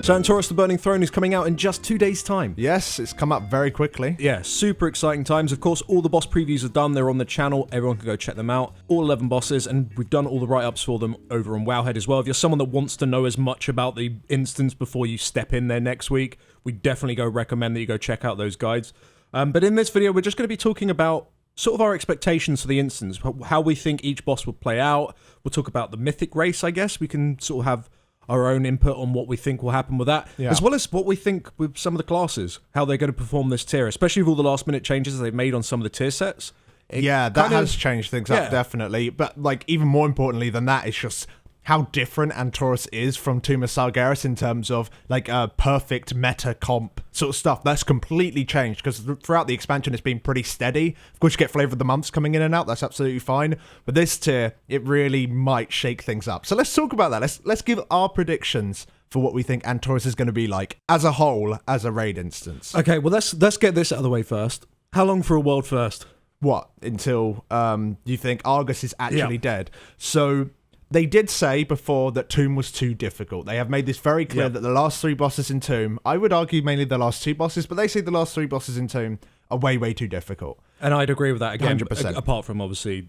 So Antorus the Burning Throne is coming out in just 2 days' time. Yes, it's come up very quickly. Yeah, super exciting times. Of course, all the boss previews are done. They're on the channel. Everyone can go check them out. All 11 bosses, and we've done all the write-ups for them over on Wowhead as well. If you're someone that wants to know as much about the instance before you step in there next week, we definitely recommend that you go check out those guides. But in this video, we're just going to be talking about sort of our expectations for the instance, how we think each boss will play out. We'll talk about the mythic race, I guess. We can sort of have our own input on what we think will happen with that, as well as what we think with some of the classes, how they're going to perform this tier, especially with all the last-minute changes they've made on some of the tier sets. Yeah, that has changed things up, definitely. But, like, even more importantly than that, it's just how different Antorus is from Tomb of Sargeras in terms of, like, a perfect meta comp sort of stuff. That's completely changed, because throughout the expansion, it's been pretty steady. Of course, you get Flavor of the Months coming in and out. That's absolutely fine. But this tier, it really might shake things up. So let's talk about that. Let's give our predictions for what we think Antorus is going to be like as a whole, as a raid instance. Okay, well, let's get this out of the way first. How long for a world first? What? Until you think Argus is actually dead. So they did say before that Tomb was too difficult. They have made this very clear that the last 3 bosses in Tomb, I would argue mainly the last 2 bosses, but they say the last 3 bosses in Tomb are way, way too difficult. And I'd agree with that. Again, 100%. Apart from, obviously,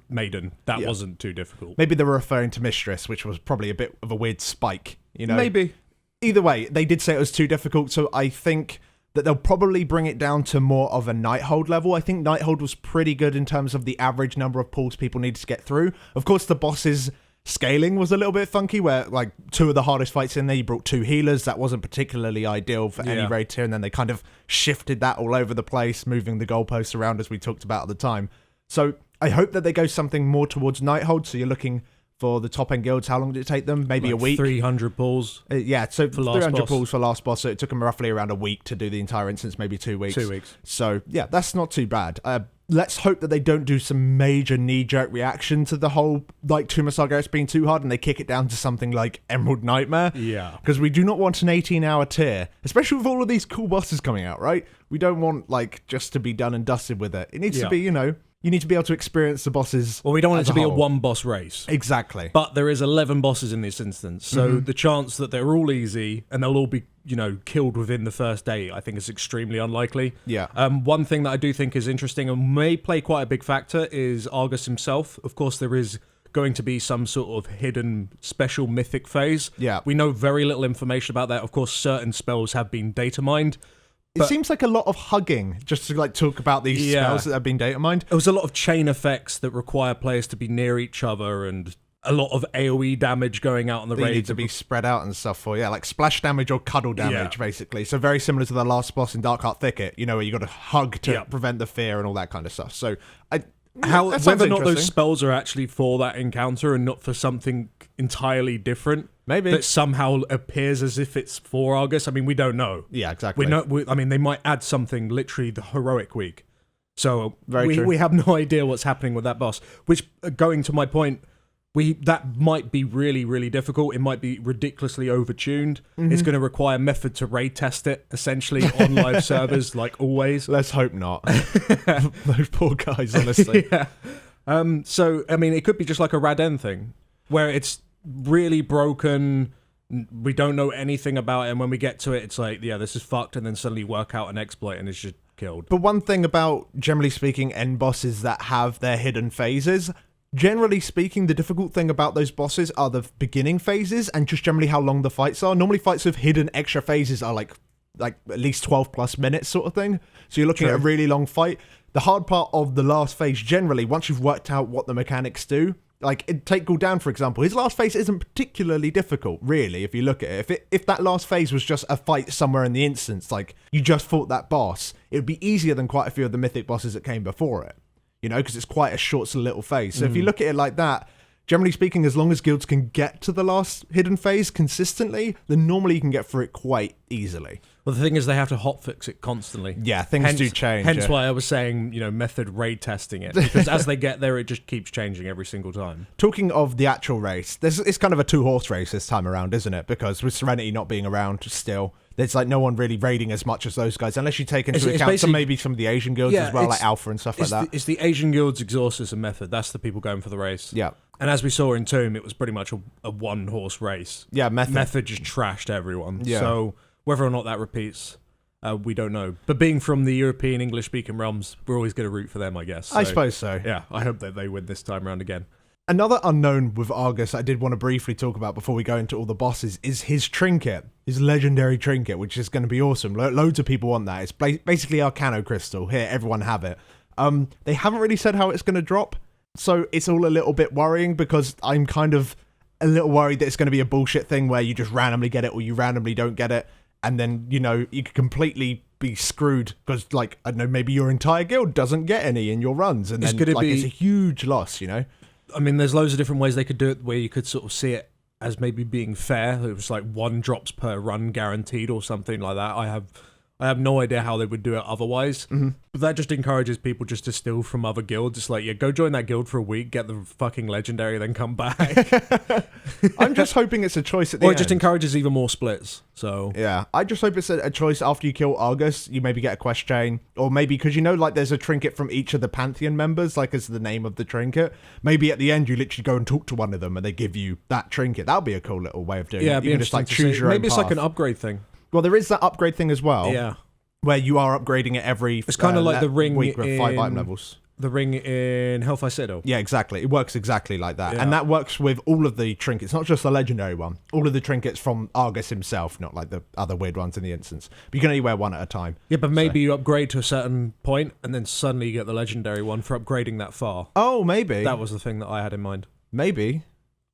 Maiden, that wasn't too difficult. Maybe they were referring to Mistress, which was probably a bit of a weird spike, you know? Maybe. Either way, they did say it was too difficult, so I think that they'll probably bring it down to more of a Nighthold level. I think Nighthold was pretty good in terms of the average number of pulls people needed to get through. Of course, the bosses' scaling was a little bit funky, where, like, 2 of the hardest fights in there, you brought 2 healers. That wasn't particularly ideal for any raid tier, and then they kind of shifted that all over the place, moving the goalposts around, as we talked about at the time. So I hope that they go something more towards Nighthold, so you're looking for the top-end guilds. How long did it take them? Maybe like a week? 300 pulls. Yeah, so for 300 pulls for last boss, so it took them roughly around a week to do the entire instance, maybe 2 weeks. 2 weeks. So, yeah, that's not too bad. Let's hope that they don't do some major knee-jerk reaction to the whole, like, Tomb of Sargeras being too hard, and they kick it down to something like Emerald Nightmare. Yeah. Because we do not want an 18-hour tier, especially with all of these cool bosses coming out, right? We don't want, like, just to be done and dusted with it. It needs to be, you know, you need to be able to experience the bosses. Well, we don't want it to be a one-boss race. Exactly. But there is 11 bosses in this instance, so the chance that they're all easy and they'll all be, you know, killed within the first day, I think is extremely unlikely. Yeah. One thing that I do think is interesting and may play quite a big factor is Argus himself. Of course, there is going to be some sort of hidden special mythic phase. Yeah. We know very little information about that. Of course, certain spells have been data mined. It seems like a lot of hugging just to, like, talk about these spells that have been data mined. There was a lot of chain effects that require players to be near each other, and a lot of AoE damage going out on the raids. Need to be spread out and stuff for, like splash damage or cuddle damage, basically. So very similar to the last boss in Darkheart Thicket, you know, where you got to hug to prevent the fear and all that kind of stuff. So whether or not those spells are actually for that encounter and not for something entirely different, maybe that somehow appears as if it's for Argus. I mean, we don't know. Yeah, exactly. I mean, they might add something literally the heroic week. So true. We have no idea what's happening with that boss. Which, going to my point, that might be really, really difficult. It might be ridiculously overtuned. It's going to require method to raid test it, essentially, on live servers, like always. Let's hope not. Those poor guys, honestly. So, I mean, it could be just like a Raden thing, where it's really broken, we don't know anything about it, and when we get to it, it's like, yeah, this is fucked, and then suddenly work out an exploit, and it's just killed. But one thing about, generally speaking, end bosses that have their hidden phases, generally speaking, the difficult thing about those bosses are the beginning phases and just generally how long the fights are. Normally fights with hidden extra phases are like at least 12 plus minutes sort of thing. So you're looking at a really long fight. The hard part of the last phase, generally, once you've worked out what the mechanics do, like, take Gul'dan, for example. His last phase isn't particularly difficult, really, if you look at it. If that last phase was just a fight somewhere in the instance, like, you just fought that boss, it would be easier than quite a few of the mythic bosses that came before it. You know, because it's quite a short little phase. So if you look at it like that, generally speaking, as long as guilds can get to the last hidden phase consistently, then normally you can get through it quite easily. Well, the thing is, they have to hotfix it constantly. Yeah, things do change. Hence why I was saying, you know, method raid testing it. Because as they get there, it just keeps changing every single time. Talking of the actual race, it's kind of a 2-horse race this time around, isn't it? Because with Serenity not being around still, there's like no one really raiding as much as those guys, unless you take into account maybe some of the Asian guilds as well, like Alpha and stuff like that. It's the Asian guilds, Exhaustus, and Method. That's the people going for the race. Yeah. And as we saw in Tomb, it was pretty much a one-horse race. Yeah, Method just trashed everyone. Yeah. So whether or not that repeats, we don't know. But being from the European English-speaking realms, we're always going to root for them, I guess. So, I suppose so. Yeah, I hope that they win this time around again. Another unknown with Argus I did want to briefly talk about before we go into all the bosses is his trinket, his legendary trinket, which is going to be awesome. Loads of people want that. It's basically Arcano Crystal. Here, everyone have it. They haven't really said how it's going to drop, so it's all a little bit worrying because I'm kind of a little worried that it's going to be a bullshit thing where you just randomly get it or you randomly don't get it, and then, you know, you could completely be screwed because, like, I don't know, maybe your entire guild doesn't get any in your runs, and then it's a huge loss, you know? I mean, there's loads of different ways they could do it where you could sort of see it as maybe being fair. It was like 1 drops per run guaranteed or something like that. I have no idea how they would do it otherwise. Mm-hmm. But that just encourages people just to steal from other guilds. It's like, yeah, go join that guild for a week, get the fucking legendary, then come back. I'm just hoping it's a choice at the end. Or it just encourages even more splits. So yeah, I just hope it's a choice after you kill Argus. You maybe get a quest chain, or maybe because you know, like there's a trinket from each of the Pantheon members, like as the name of the trinket. Maybe at the end you literally go and talk to one of them, and they give you that trinket. That would be a cool little way of doing it. Yeah, you can just like choose your own maybe it's path. like an upgrade thing. Well, there is that upgrade thing as well. Yeah, where you are upgrading it every. It's kind of like the ring week with 5 item levels. The ring in Hellfire Citadel. Yeah, exactly. It works exactly like that. Yeah. And that works with all of the trinkets, not just the legendary one. All of the trinkets from Argus himself, not like the other weird ones in the instance. But you can only wear one at a time. Yeah, but maybe you upgrade to a certain point, and then suddenly you get the legendary one for upgrading that far. Oh, maybe. That was the thing that I had in mind. Maybe.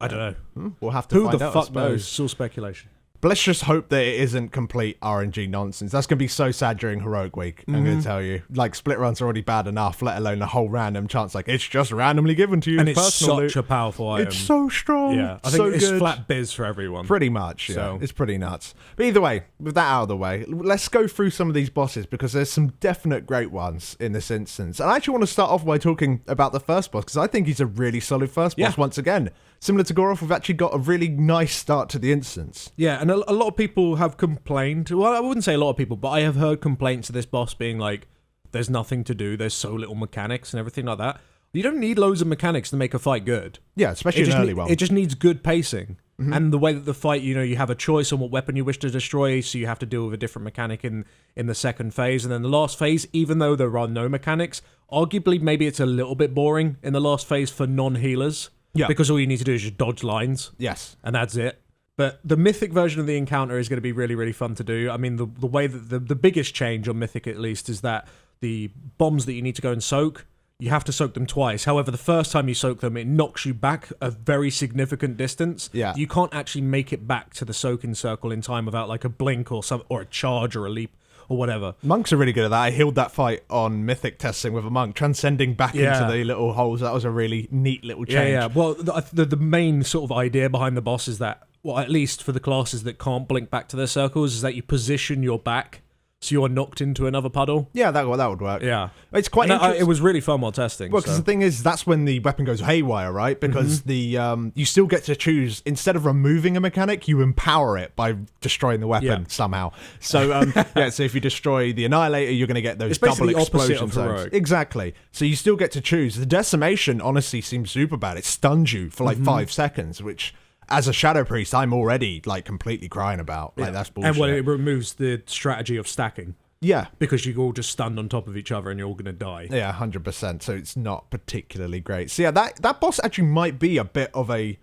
I don't know. We'll have to Who find the out, fuck knows? It's all speculation. But let's just hope that it isn't complete RNG nonsense. That's going to be so sad during Heroic Week, I'm going to tell you. Like, split runs are already bad enough, let alone a whole random chance. Like, it's just randomly given to you. And it's personal such a powerful item. It's so strong. Yeah, I think so it's good. flat biz for everyone. Pretty much, yeah. So. It's pretty nuts. But either way, with that out of the way, let's go through some of these bosses because there's some definite great ones in this instance. And I actually want to start off by talking about the first boss because I think he's a really solid first boss once again. Similar to Garothi, we've actually got a really nice start to the instance. Yeah, and a lot of people have complained. Well, I wouldn't say a lot of people, but I have heard complaints of this boss being like, there's nothing to do, there's so little mechanics and everything like that. You don't need loads of mechanics to make a fight good. Yeah, especially an early one. It just needs good pacing. Mm-hmm. And the way that the fight, you know, you have a choice on what weapon you wish to destroy, so you have to deal with a different mechanic in the second phase. And then the last phase, even though there are no mechanics, arguably maybe it's a little bit boring in the last phase for non-healers. Yeah. Because all you need to do is just dodge lines. Yes. And that's it. But the Mythic version of the encounter is going to be really, really fun to do. I mean, the way that the biggest change on Mythic, at least, is that the bombs that you need to go and soak, you have to soak them twice. However, the first time you soak them, it knocks you back a very significant distance. Yeah. You can't actually make it back to the soaking circle in time without like a blink or a charge or a leap or whatever. Monks are really good at that. I healed that fight on Mythic testing with a monk, transcending back into the little holes. That was a really neat little change. Yeah. Well, the main sort of idea behind the boss is that, well, at least for the classes that can't blink back to their circles, is that you position your back so you're knocked into another puddle. Yeah, that would work. Yeah. It's quite interesting. It was really fun while testing. Well, because the thing is, that's when the weapon goes haywire, right? Because you still get to choose, instead of removing a mechanic, you empower it by destroying the weapon somehow. So, so if you destroy the Annihilator, you're going to get those double explosion zones. Exactly. So you still get to choose. The Decimation, honestly, seems super bad. It stuns you for like 5 seconds, which... As a Shadow Priest, I'm already like completely crying about. Like that's bullshit. And well, it removes the strategy of stacking. Yeah. Because you're all just stunned on top of each other and you're all going to die. Yeah, 100%. So it's not particularly great. So yeah, that boss actually might be a bit of a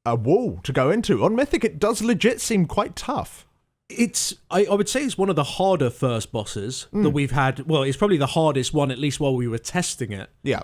wall to go into. On Mythic, it does legit seem quite tough. I would say it's one of the harder first bosses that we've had. Well, it's probably the hardest one, at least while we were testing it. Yeah.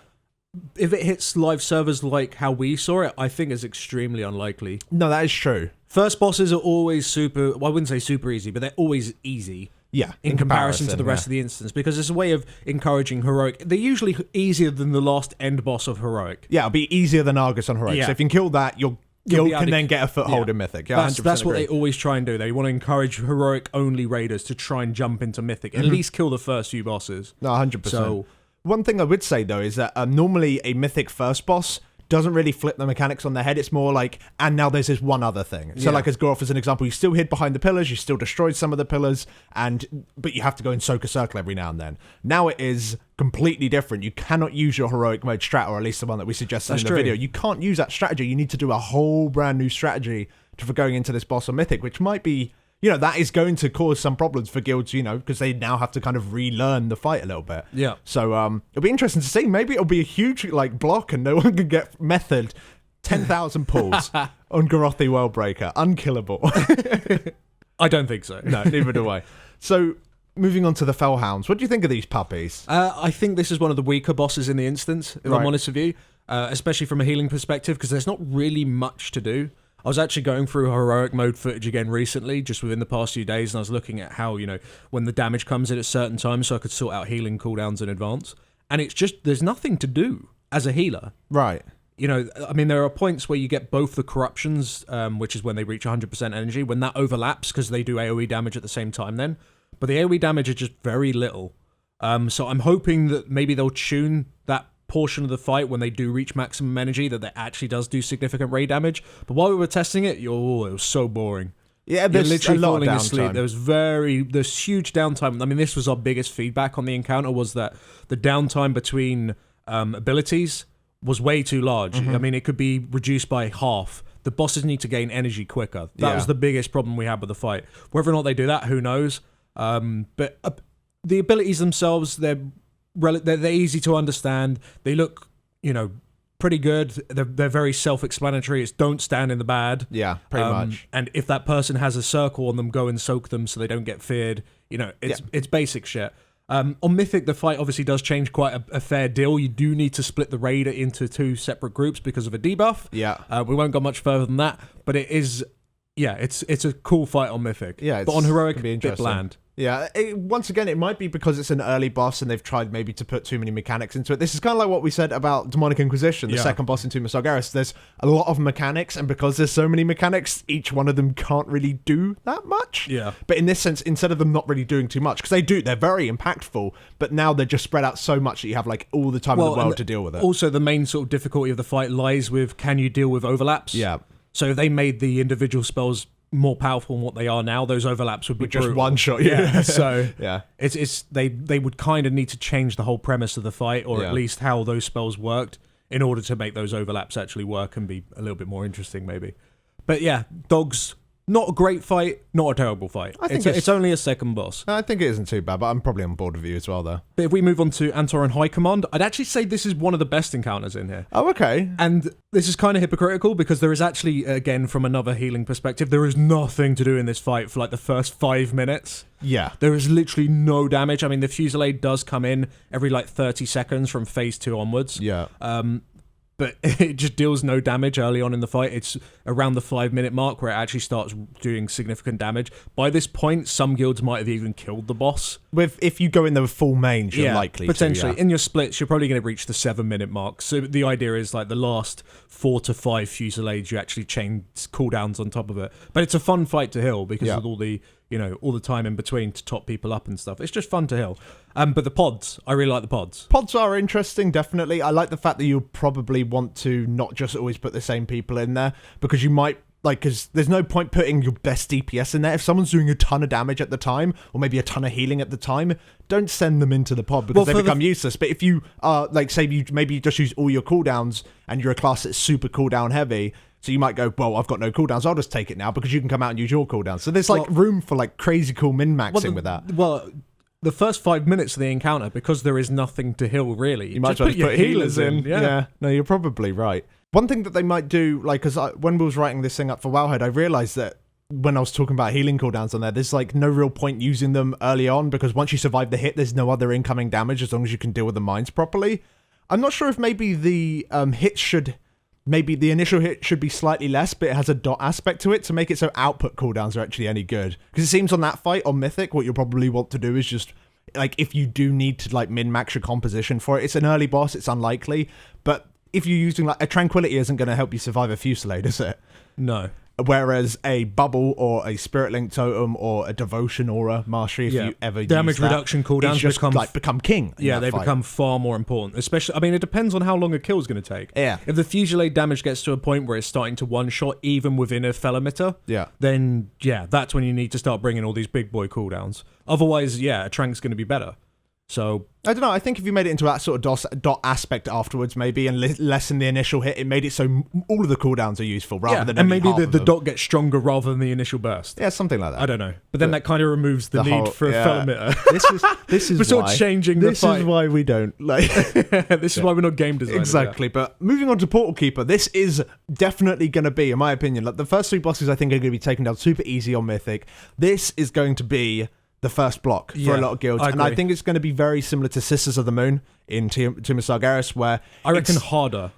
If it hits live servers like how we saw it, I think it's extremely unlikely. No, that is true. First bosses are always super, well, I wouldn't say super easy, but they're always easy. Yeah. In comparison to the rest of the instance, because it's a way of encouraging Heroic. They're usually easier than the last end boss of Heroic. Yeah, it'll be easier than Argus on Heroic. Yeah. So if you can kill that, your guild can then get a foothold in Mythic. Yeah, that's what they always try and do. They want to encourage Heroic-only raiders to try and jump into Mythic. At least kill the first few bosses. No, 100%. So... One thing I would say, though, is that normally a Mythic first boss doesn't really flip the mechanics on their head. It's more like, and now there's this one other thing. So like as Garothi as an example, you still hid behind the pillars, you still destroyed some of the pillars, but you have to go and soak a circle every now and then. Now it is completely different. You cannot use your heroic mode strat, or at least the one that we suggested in the video. You can't use that strategy. You need to do a whole brand new strategy for going into this boss on Mythic, which might be, that is going to cause some problems for guilds, because they now have to kind of relearn the fight a little bit. Yeah. So it'll be interesting to see. Maybe it'll be a huge block and no one can get method 10,000 pulls on Garothi Worldbreaker. Unkillable. I don't think so. No, neither do I. So moving on to the Felhounds, what do you think of these puppies? I think this is one of the weaker bosses in the instance, if I'm honest with you, especially from a healing perspective, because there's not really much to do. I was actually going through heroic mode footage again recently, just within the past few days, and I was looking at how, when the damage comes in at certain times, so I could sort out healing cooldowns in advance. And it's just, there's nothing to do as a healer. Right. There are points where you get both the corruptions, which is when they reach 100% energy, when that overlaps, because they do AoE damage at the same time then. But the AoE damage is just very little. So I'm hoping that maybe they'll tune that portion of the fight when they do reach maximum energy, that it actually does do significant ray damage. But while we were testing it, it was so boring. Yeah, there's literally a lot falling of asleep. downtime. There's huge downtime. I mean, this was our biggest feedback on the encounter, was that the downtime between abilities was way too large. I mean, it could be reduced by half. The bosses need to gain energy quicker. That was the biggest problem we had with the fight. Whether or not they do that, who knows? But the abilities themselves, they're easy to understand. They look, pretty good. They're very self-explanatory. It's don't stand in the bad. Yeah, pretty much. And if that person has a circle on them, go and soak them so they don't get feared. It's basic shit. On Mythic, the fight obviously does change quite a fair deal. You do need to split the raid into 2 separate groups because of a debuff. Yeah. We won't go much further than that, but it is, it's a cool fight on Mythic. Yeah, but on Heroic, a bit bland. Yeah, once again, it might be because it's an early boss and they've tried maybe to put too many mechanics into it. This is kind of like what we said about Demonic Inquisition, the second boss in Tomb of Sargeras. There's a lot of mechanics, and because there's so many mechanics, each one of them can't really do that much. Yeah. But in this sense, instead of them not really doing too much, because they're very impactful, but now they're just spread out so much that you have all the time in the world to deal with it. Also, the main sort of difficulty of the fight lies with, can you deal with overlaps? Yeah. So if they made the individual spells more powerful than what they are now, those overlaps would be just brutal. one shot. Yeah. So yeah, it's they would kind of need to change the whole premise of the fight, or at least how those spells worked, in order to make those overlaps actually work and be a little bit more interesting, maybe. But yeah, dogs. Not a great fight, not a terrible fight. I think it's only a second boss. I think it isn't too bad, but I'm probably on board with you as well, though. But if we move on to Antoran High Command, I'd actually say this is one of the best encounters in here. Oh, okay. And this is kind of hypocritical, because there is actually, again, from another healing perspective, there is nothing to do in this fight for the first 5 minutes. Yeah. There is literally no damage. I mean, the Fusillade does come in every 30 seconds from phase 2 onwards. Yeah. But it just deals no damage early on in the fight. It's around the 5-minute mark where it actually starts doing significant damage. By this point, some guilds might have even killed the boss. If you go in the full mains, you're likely potentially. to. In your splits, you're probably going to reach the 7-minute mark. So the idea is the last 4 to 5 Fusillades, you actually chain cooldowns on top of it. But it's a fun fight to heal because of all the time in between to top people up and stuff. It's just fun to heal. But the pods, I really like the pods. Pods are interesting, definitely. I like the fact that you'll probably want to not just always put the same people in there, because you might, because there's no point putting your best DPS in there. If someone's doing a ton of damage at the time, or maybe a ton of healing at the time, don't send them into the pod, because they become useless. But if you say you just use all your cooldowns and you're a class that's super cooldown heavy, so you might go, well, I've got no cooldowns, I'll just take it now, because you can come out and use your cooldowns. So there's room for crazy cool min-maxing with that. Well, the first 5 minutes of the encounter, because there is nothing to heal really, you might just put healers in. Yeah. No, you're probably right. One thing that they might do, because when we was writing this thing up for Wowhead, I realized that when I was talking about healing cooldowns on there, there's no real point using them early on, because once you survive the hit, there's no other incoming damage as long as you can deal with the mines properly. I'm not sure if maybe the maybe the initial hit should be slightly less, but it has a dot aspect to it to make it so output cooldowns are actually any good. Because it seems on that fight on Mythic, what you'll probably want to do is just, if you do need to min-max your composition for it, it's an early boss, it's unlikely, but if you're using a Tranquility isn't going to help you survive a Fusillade, is it? No. Whereas a bubble or a spirit link totem or a devotion aura mastery, if you ever damage use that, reduction cooldowns just become king. They become far more important. Especially, I mean, it depends on how long a kill is going to take. Yeah. If the Fusillade damage gets to a point where it's starting to one shot even within a fel emitter, then that's when you need to start bringing all these big boy cooldowns. Otherwise, a Trank's going to be better. So I don't know. I think if you made it into that sort of dot aspect afterwards, maybe, and lessen the initial hit, it made it so all of the cooldowns are useful rather than and maybe the dot gets stronger rather than the initial burst. Yeah, something like that. I don't know, but then that kind of removes the need for a fel emitter. This is we're sort of changing the fight. This is why we don't like. This is why we're not game designers. Exactly. But moving on to Portal Keeper, this is definitely going to be, in my opinion, like the first 3 bosses I think are going to be taken down super easy on Mythic. This is going to be the first block for a lot of guilds, and I think it's going to be very similar to Sisters of the Moon in Tomb of Sargeras, where I reckon harder.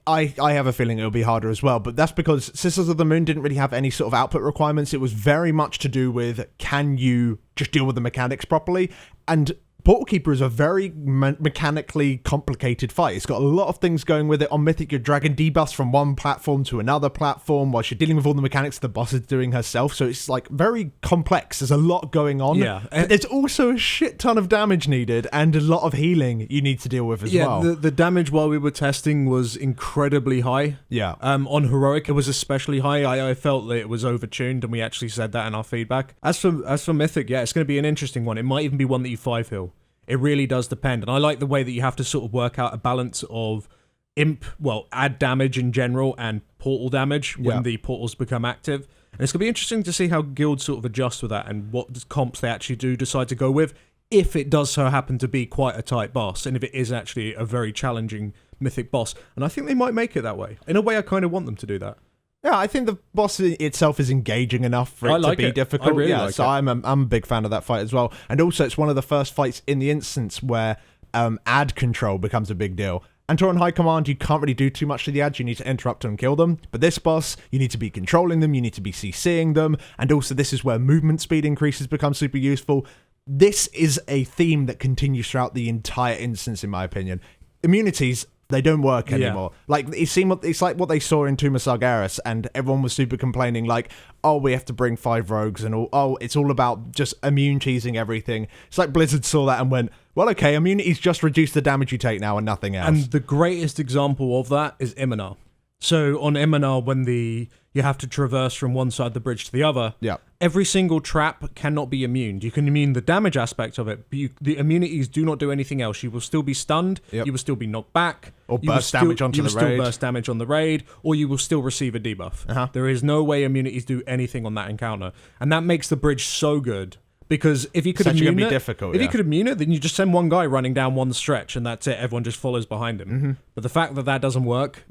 I have a feeling it'll be harder as well, but that's because Sisters of the Moon didn't really have any sort of output requirements. It was very much to do with, can you just deal with the mechanics properly? And Portal Keeper is a very mechanically complicated fight. It's got a lot of things going with it. On Mythic, you're dragging debuffs from one platform to another platform whilst you're dealing with all the mechanics the boss is doing herself. So it's like very complex. There's a lot going on. Yeah. But there's also a shit ton of damage needed and a lot of healing you need to deal with as well. Yeah, the damage while we were testing was incredibly high. Yeah. On Heroic, it was especially high. I felt that it was overtuned, and we actually said that in our feedback. As for Mythic, it's going to be an interesting one. It might even be one that you 5-heal. It really does depend, and I like the way that you have to sort of work out a balance of add damage in general and portal damage when the portals become active. And it's going to be interesting to see how guilds sort of adjust with that and what comps they actually do decide to go with, if it does so happen to be quite a tight boss, and if it is actually a very challenging Mythic boss. And I think they might make it that way. In a way, I kind of want them to do that. Yeah, I think the boss itself is engaging enough for it to be difficult. I really like it. So I'm a big fan of that fight as well. And also, it's one of the first fights in the instance where ad control becomes a big deal. Antoran High Command, you can't really do too much to the ads. You need to interrupt them and kill them. But this boss, you need to be controlling them. You need to be CCing them. And also, this is where movement speed increases become super useful. This is a theme that continues throughout the entire instance, in my opinion. Immunities, they don't work anymore. Like, it's like what they saw in Tomb of Sargeras, and everyone was super complaining, like, oh, we have to bring 5 rogues, and it's all about just immune cheesing everything. It's like Blizzard saw that and went, well, okay, immunities just reduce the damage you take now and nothing else. And the greatest example of that is Eonar. So on Eonar, when you have to traverse from one side of the bridge to the other, every single trap cannot be immune. You can immune the damage aspect of it, but the immunities do not do anything else. You will still be stunned, you will still be knocked back, or burst damage onto the raid. You will still burst damage on the raid, or you will still receive a debuff. There is no way immunities do anything on that encounter. And that makes the bridge so good. Because if you could immune it, you could immune it, then you just send one guy running down one stretch, and that's it. Everyone just follows behind him. But the fact that doesn't work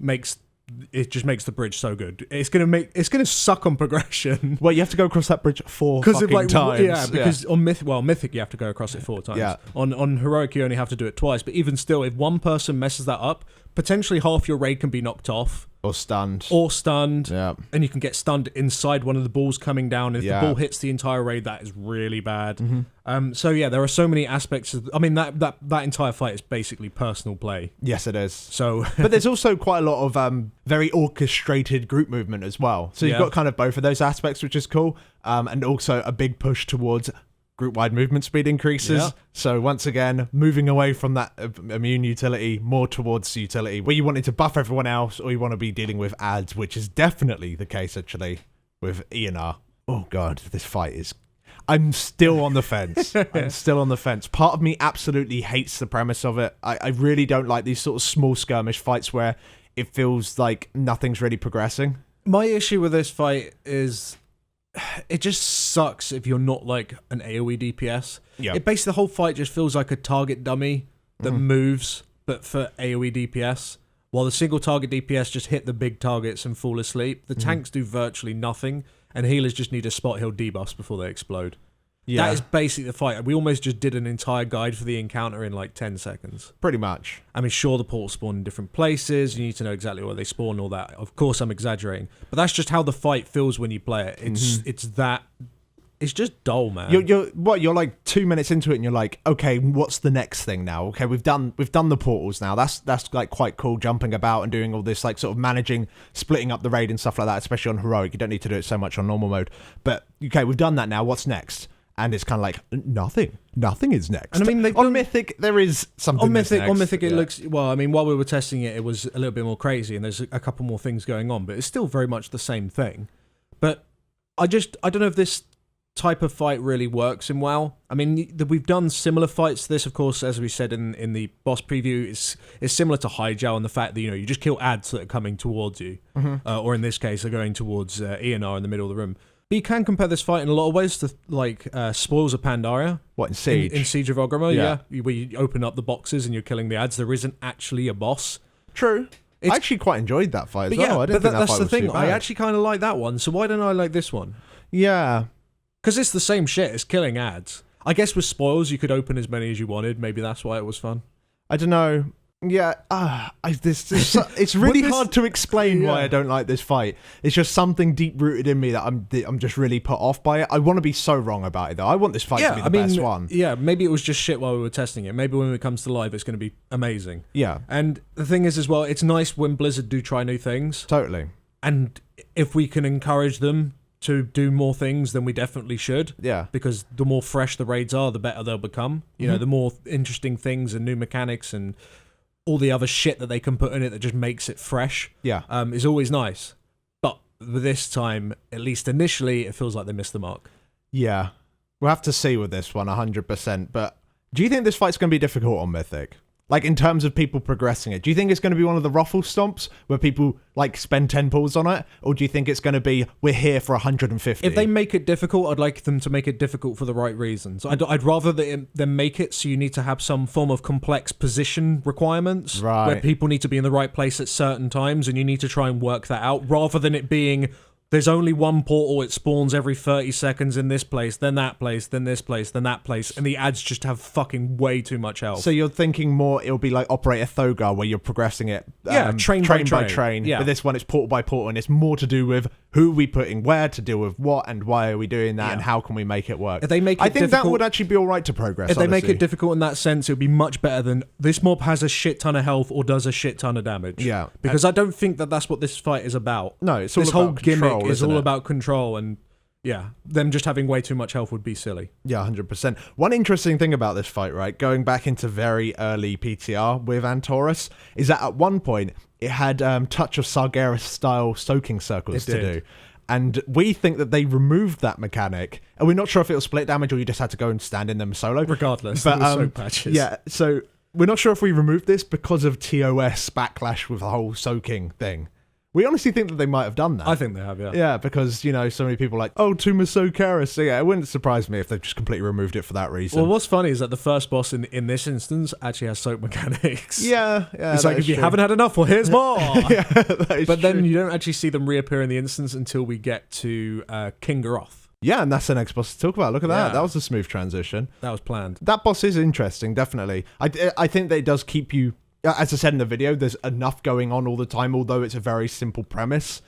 just makes the bridge so good. It's gonna suck on progression. Well, you have to go across that bridge 4 fucking times. Yeah, because on Mythic you have to go across it 4 times. Yeah. On Heroic you only have to do it twice. But even still, if one person messes that up, potentially half your raid can be knocked off. Or stunned. And you can get stunned inside one of the balls coming down. If the ball hits the entire raid, that is really bad. So there are so many aspects of, I mean, that entire fight is basically personal play. Yes, it is. So but there's also quite a lot of very orchestrated group movement as well. So you've got kind of both of those aspects, which is cool. And also a big push towards group-wide movement speed increases. So once again, moving away from that immune utility, more towards utility, where you wanted to buff everyone else, or you want to be dealing with ads, which is definitely the case, actually, with Eonar. Oh, God, this fight is... I'm still on the fence. Part of me absolutely hates the premise of it. I really don't like these sort of small skirmish fights where it feels like nothing's really progressing. My issue with this fight is... it just sucks if you're not like an AoE DPS. It basically, the whole fight just feels like a target dummy that moves, but for AoE DPS. While the single target DPS just hit the big targets and fall asleep. The tanks do virtually nothing, and healers just need to spot heal debuffs before they explode. That is basically the fight. We almost just did an entire guide for the encounter in like 10 seconds. Pretty much. I mean, sure, the portals spawn in different places. You need to know exactly where they spawn and all that. Of course, I'm exaggerating. But that's just how the fight feels when you play it. It's It's just dull, man. You're like 2 minutes into it and you're like, okay, what's the next thing now? Okay, we've done the portals now. That's like quite cool, jumping about and doing all this, like sort of managing, splitting up the raid and stuff like that, especially on heroic. You don't need to do it so much on normal mode. But okay, we've done that now. What's next? And it's kind of like nothing is next. And I mean, on Mythic there is something. On Mythic, it looks well. I mean, while we were testing it, it was a little bit more crazy, and there's a couple more things going on, but it's still very much the same thing. But I don't know if this type of fight really works in WoW. I mean, we've done similar fights to this, of course, as we said in the boss preview. It's similar to Hyjal in the fact that you just kill ads that are coming towards you, or in this case, they're going towards Eonar in the middle of the room. But you can compare this fight in a lot of ways to like Spoils of Pandaria. What, in Siege? In Siege of Aggramar, yeah. Where you open up the boxes and you're killing the ads. There isn't actually a boss. True. I actually quite enjoyed that fight as well. I didn't think that's that fight the was thing. too bad. I actually kind of like that one. So why don't I like this one? Yeah. Because it's the same shit. It's killing ads. I guess with Spoils, you could open as many as you wanted. Maybe that's why it was fun. I don't know. Yeah, it's really hard to explain why I don't like this fight. It's just something deep rooted in me that I'm just really put off by it. I want to be so wrong about it though. I want this fight to be the best one. Yeah, maybe it was just shit while we were testing it. Maybe when it comes to live, it's going to be amazing. Yeah, and the thing is as well, it's nice when Blizzard do try new things. Totally. And if we can encourage them to do more things, then we definitely should. Yeah. Because the more fresh the raids are, the better they'll become. You know, the more interesting things and new mechanics and all the other shit that they can put in it that just makes it fresh. Yeah. Is always nice. But this time, at least initially, it feels like they missed the mark. Yeah. We'll have to see with this one, 100%. But do you think this fight's going to be difficult on Mythic? Like, in terms of people progressing it, do you think it's going to be one of the ruffle stomps where people, like, spend 10 pulls on it? Or do you think it's going to be, we're here for 150? If they make it difficult, I'd like them to make it difficult for the right reasons. I'd rather them make it so you need to have some form of complex position requirements, right, where people need to be in the right place at certain times, and you need to try and work that out, rather than it being, there's only one portal, it spawns every 30 seconds in this place, then that place, then this place, then that place, and the ads just have fucking way too much health. So you're thinking more it'll be like Operator Thogar, where you're progressing it train by train. Yeah. But this one, it's portal by portal, and it's more to do with who are we putting where to deal with what, and why are we doing that, and how can we make it work. If they make it I think difficult, that would actually be all right to progress, If honestly. they make it difficult in that sense, it would be much better than this mob has a shit ton of health or does a shit ton of damage. Yeah. Because I don't think that that's what this fight is about. No, it's all this about whole control, gimmick is isn't all it? about control, and them just having way too much health would be silly. Yeah, 100%. One interesting thing about this fight, right, going back into very early PTR with Antorus, is that at one point it had Touch of Sargeras-style soaking circles to do. And we think that they removed that mechanic, and we're not sure if it was split damage or you just had to go and stand in them solo. Regardless, but soak patches. Yeah, so we're not sure if we removed this because of TOS backlash with the whole soaking thing. We honestly think that they might have done that. I think they have, yeah. Yeah, because, so many people are like, oh, Tomb of Sokaris. So yeah, it wouldn't surprise me if they've just completely removed it for that reason. Well, what's funny is that the first boss in this instance actually has soak mechanics. Yeah. It's like, if you haven't had enough, well, here's more. Yeah, that is but true. then you don't actually see them reappear in the instance until we get to King Garothi. Yeah, and that's the next boss to talk about. Look at that. Yeah. That was a smooth transition. That was planned. That boss is interesting, definitely. I think that it does keep you... As I said in the video, there's enough going on all the time, although it's a very simple premise.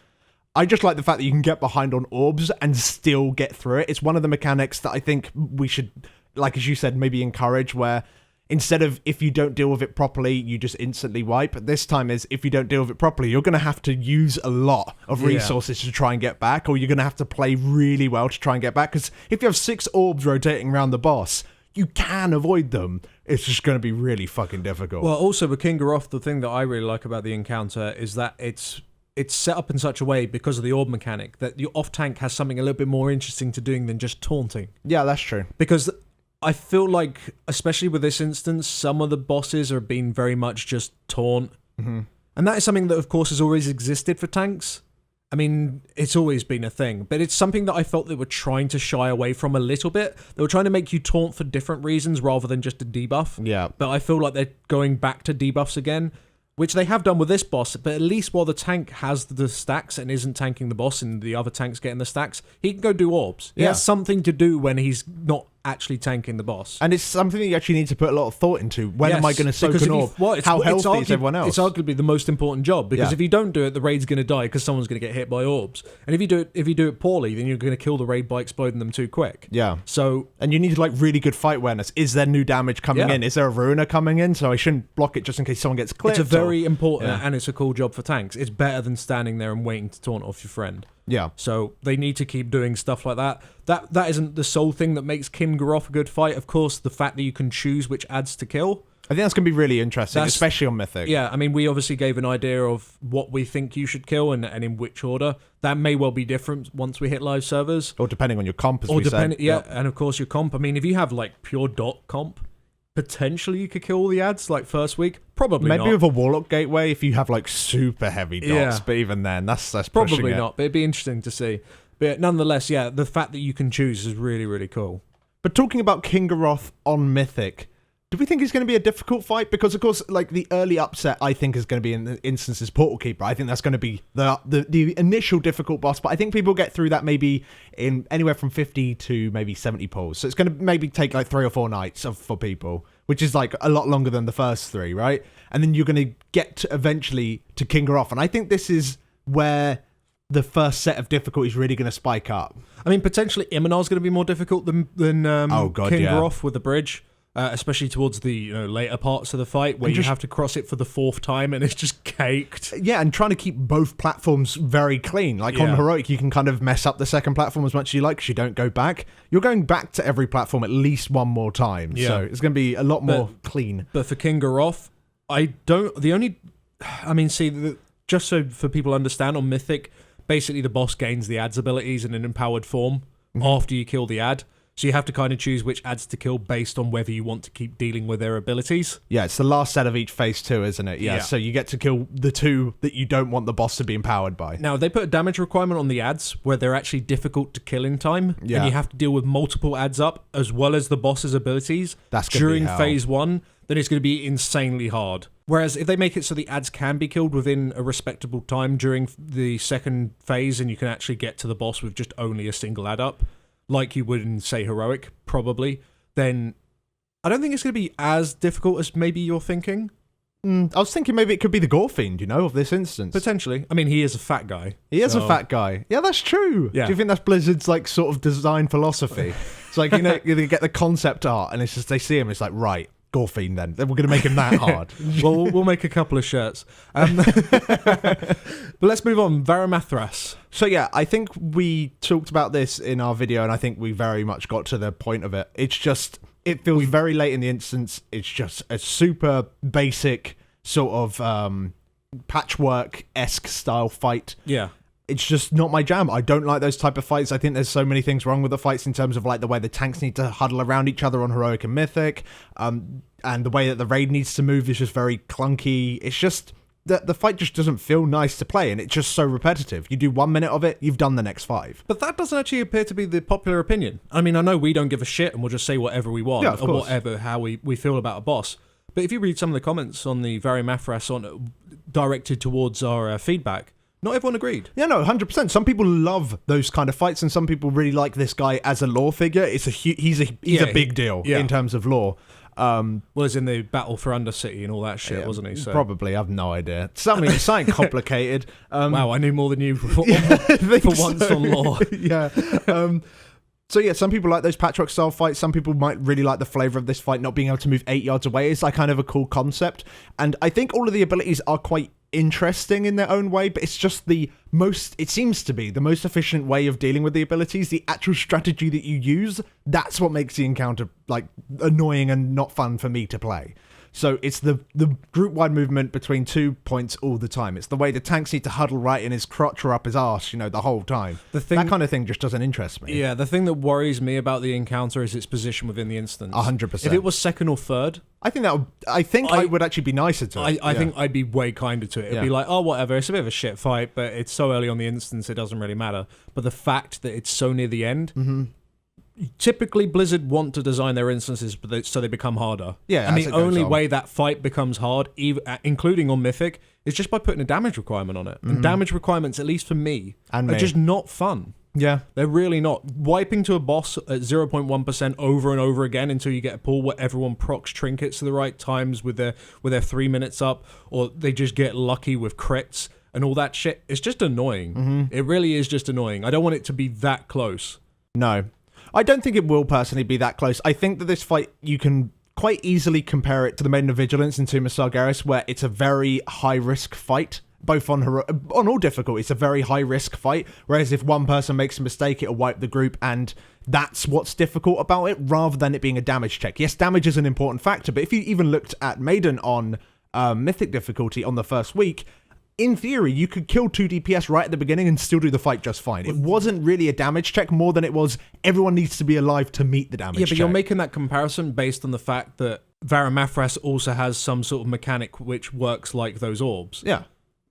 I just like the fact that you can get behind on orbs and still get through it. It's one of the mechanics that I think we should, like as you said, maybe encourage, where instead of if you don't deal with it properly, you just instantly wipe. This time is if you don't deal with it properly, you're going to have to use a lot of resources to try and get back, or you're going to have to play really well to try and get back. Because if you have 6 orbs rotating around the boss, you can avoid them. It's just going to be really fucking difficult. Well, also with King Garothi, the thing that I really like about the encounter is that it's set up in such a way, because of the orb mechanic, that your off-tank has something a little bit more interesting to doing than just taunting. Yeah, that's true. Because I feel like, especially with this instance, some of the bosses are being very much just taunt. Mm-hmm. And that is something that, of course, has always existed for tanks. I mean, it's always been a thing, but it's something that I felt they were trying to shy away from a little bit. They were trying to make you taunt for different reasons rather than just a debuff. Yeah. But I feel like they're going back to debuffs again, which they have done with this boss, but at least while the tank has the stacks and isn't tanking the boss and the other tank's getting the stacks, he can go do orbs. He has something to do when he's not actually tanking the boss. And it's something that you actually need to put a lot of thought into. When am I going to soak an orb? How healthy is everyone else? It's arguably the most important job, because if you don't do it, the raid's going to die because someone's going to get hit by orbs. And if you do it poorly, then you're going to kill the raid by exploding them too quick. Yeah. So, and you need like really good fight awareness. Is there new damage coming in? Is there a ruiner coming in? So I shouldn't block it just in case someone gets clipped. It's a very important and it's a cool job for tanks. It's better than standing there and waiting to taunt off your friend. Yeah. So they need to keep doing stuff like that. That isn't the sole thing that makes King Garoth a good fight. Of course, the fact that you can choose which adds to kill. I think that's going to be really interesting, especially on Mythic. Yeah, I mean, we obviously gave an idea of what we think you should kill and in which order. That may well be different once we hit live servers. Or depending on your comp, as we said. Yeah, and of course your comp. I mean, if you have like pure dot comp, potentially you could kill all the ads like first week. Probably maybe not. with a Warlock Gateway if you have like super heavy dots, but even then, that's probably pushing not. But it'd be interesting to see. But nonetheless, yeah, the fact that you can choose is really, really cool. But talking about King Garoth on Mythic, do we think it's going to be a difficult fight? Because, of course, like the early upset, I think, is going to be in the instances Portal Keeper. I think that's going to be the initial difficult boss. But I think people get through that maybe in anywhere from 50 to maybe 70 pulls. So it's going to maybe take like 3 or 4 nights for people, which is like a lot longer than the first 3, right? And then you're going to get eventually to King Garoth. And I think this is where the first set of difficulties really going to spike up. I mean, potentially Eonar's going to be more difficult than King Garoth with the bridge. Especially towards the later parts of the fight where you have to cross it for the 4th time and it's just caked. Yeah, and trying to keep both platforms very clean. Like on Heroic, you can kind of mess up the second platform as much as you like because you don't go back. You're going back to every platform at least one more time. Yeah. So it's going to be a lot more clean. But for King Garoth, just so for people understand, on Mythic, basically the boss gains the ad's abilities in an empowered form after you kill the ad. So you have to kind of choose which ads to kill based on whether you want to keep dealing with their abilities. Yeah, it's the last set of each phase 2, isn't it? Yeah, so you get to kill the 2 that you don't want the boss to be empowered by. Now, they put a damage requirement on the ads where they're actually difficult to kill in time. Yeah. And you have to deal with multiple ads up as well as the boss's abilities. That's during phase 1, then it's going to be insanely hard. Whereas if they make it so the ads can be killed within a respectable time during the second phase and you can actually get to the boss with just only a single ad up, like you would in, say, Heroic, probably, then I don't think it's going to be as difficult as maybe you're thinking. I was thinking maybe it could be the Gore Fiend, of this instance. Potentially. I mean, he is a fat guy. He is a fat guy. Yeah, that's true. Yeah. Do you think that's Blizzard's, like, sort of design philosophy? It's like, you get the concept art, and it's just, they see him, it's like, right, Gore Fiend then. Then we're going to make him that hard. Well, we'll make a couple of shirts. But let's move on. Varimathras. So yeah, I think we talked about this in our video, and I think we very much got to the point of it. It's just, it feels very late in the instance. It's just a super basic sort of patchwork-esque style fight. Yeah. It's just not my jam. I don't like those type of fights. I think there's so many things wrong with the fights in terms of like the way the tanks need to huddle around each other on Heroic and Mythic, and the way that the raid needs to move is just very clunky. It's just the fight just doesn't feel nice to play, and it's just so repetitive. You do 1 minute of it, you've done the next 5. But that doesn't actually appear to be the popular opinion. I mean, I know we don't give a shit and we'll just say whatever we want or whatever, how we feel about a boss. But if you read some of the comments on the Varimathras directed towards our feedback, not everyone agreed. Yeah, no, 100%. Some people love those kind of fights, and some people really like this guy as a lore figure. He's a big deal in terms of lore. Well, it's in the Battle for Undercity and all that shit, wasn't he? So. Probably, I have no idea. Something complicated. Wow, I knew more than you for once on lore. Yeah. So yeah, some people like those patchwork style fights. Some people might really like the flavor of this fight, not being able to move 8 yards away. It's like kind of a cool concept. And I think all of the abilities are quite interesting in their own way, but it's just it seems to be the most efficient way of dealing with the abilities. The actual strategy that you use, that's what makes the encounter like annoying and not fun for me to play. So it's the group-wide movement between 2 points all the time. It's the way the tanks need to huddle right in his crotch or up his arse, the whole time. That kind of thing just doesn't interest me. Yeah, the thing that worries me about the encounter is its position within the instance. 100%. If it was second or third, I think I would actually be nicer to it. I think I'd be way kinder to it. It'd be like, oh, whatever, it's a bit of a shit fight, but it's so early on the instance, it doesn't really matter. But the fact that it's so near the end... Mm-hmm. Typically, Blizzard want to design their instances so they become harder. Yeah, and the only way that fight becomes hard, including on Mythic, is just by putting a damage requirement on it. Mm-hmm. And damage requirements, at least for me, are just not fun. Yeah. They're really not. Wiping to a boss at 0.1% over and over again until you get a pull where everyone procs trinkets to the right times with their 3 minutes up, or they just get lucky with crits and all that shit. It's just annoying. Mm-hmm. It really is just annoying. I don't want it to be that close. No. I don't think it will personally be that close. I think that this fight, you can quite easily compare it to the Maiden of Vigilance in Tomb of Sargeras, where it's a very high-risk fight. Both on all difficulty, it's a very high-risk fight, whereas if one person makes a mistake, it'll wipe the group, and that's what's difficult about it, rather than it being a damage check. Yes, damage is an important factor, but if you even looked at Maiden on Mythic difficulty on the first week, in theory, you could kill 2 DPS right at the beginning and still do the fight just fine. It wasn't really a damage check more than it was everyone needs to be alive to meet the damage check. Yeah, but you're making that comparison based on the fact that Varimathras also has some sort of mechanic which works like those orbs. Yeah.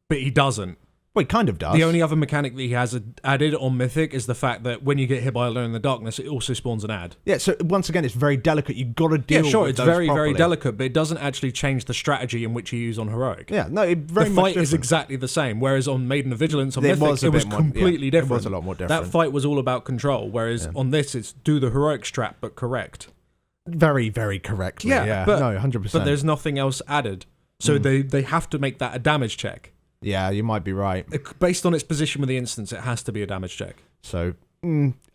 But he doesn't. Well, he kind of does. The only other mechanic that he has added on Mythic is the fact that when you get hit by Alone in the Darkness, it also spawns an ad. Yeah, so once again, it's very delicate. You've got to deal with it's very, properly. very delicate, but it doesn't actually change the strategy in which you use on Heroic. Yeah, no, it very the much fight different. is exactly the same, whereas on Maiden of Vigilance on It Mythic, it was completely different. It was a lot more different. That fight was all about control, whereas on this, it's do the Heroic strat, but correct. Very, very correctly. Yeah, but, no, 100%. But there's nothing else added. So they have to make that a damage check. Yeah, you might be right. Based on its position with the instance, it has to be a damage check. So,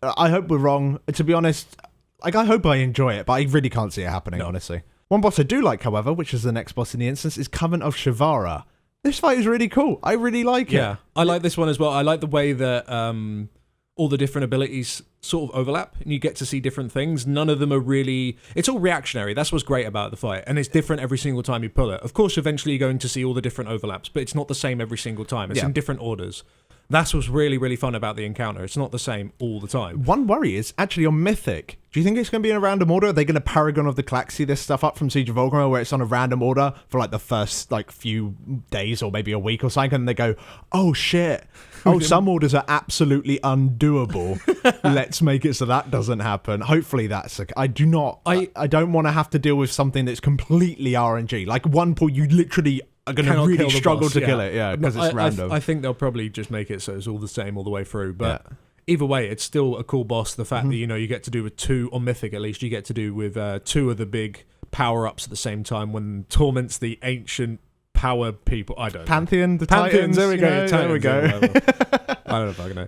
I hope we're wrong. To be honest, I hope I enjoy it, but I really can't see it happening, honestly. One boss I do like, however, which is the next boss in the instance, is Coven of Shivara. This fight is really cool. I really like it. Yeah, I like this one as well. I like the way that all the different abilities sort of overlap and you get to see different things. None of them are really... It's all reactionary. That's what's great about the fight. And it's different every single time you pull it. Of course, eventually you're going to see all the different overlaps, but it's not the same every single time. It's in different orders. That's what's really, really fun about the encounter. It's not the same all the time. One worry is actually on Mythic. Do you think it's going to be in a random order? Are they going to Paragon of the Calaxy this stuff up from Siege of Aggramar where it's on a random order for like the first like few days or maybe a week or something, and they go, oh shit, some orders are absolutely undoable. Let's make it so that doesn't happen. Hopefully that's... I don't want to have to deal with something that's completely RNG. Like one pull, you literally... are going to really struggle to kill it, because it's random. I think they'll probably just make it so it's all the same all the way through, but either way, it's still a cool boss. The fact that, you get to do with 2, on Mythic at least, you get to do with 2 of the big power-ups at the same time when torments the ancient power people. I don't know. Pantheon, the Pantheons, Titans. there we go. There we go. I don't know if I can know.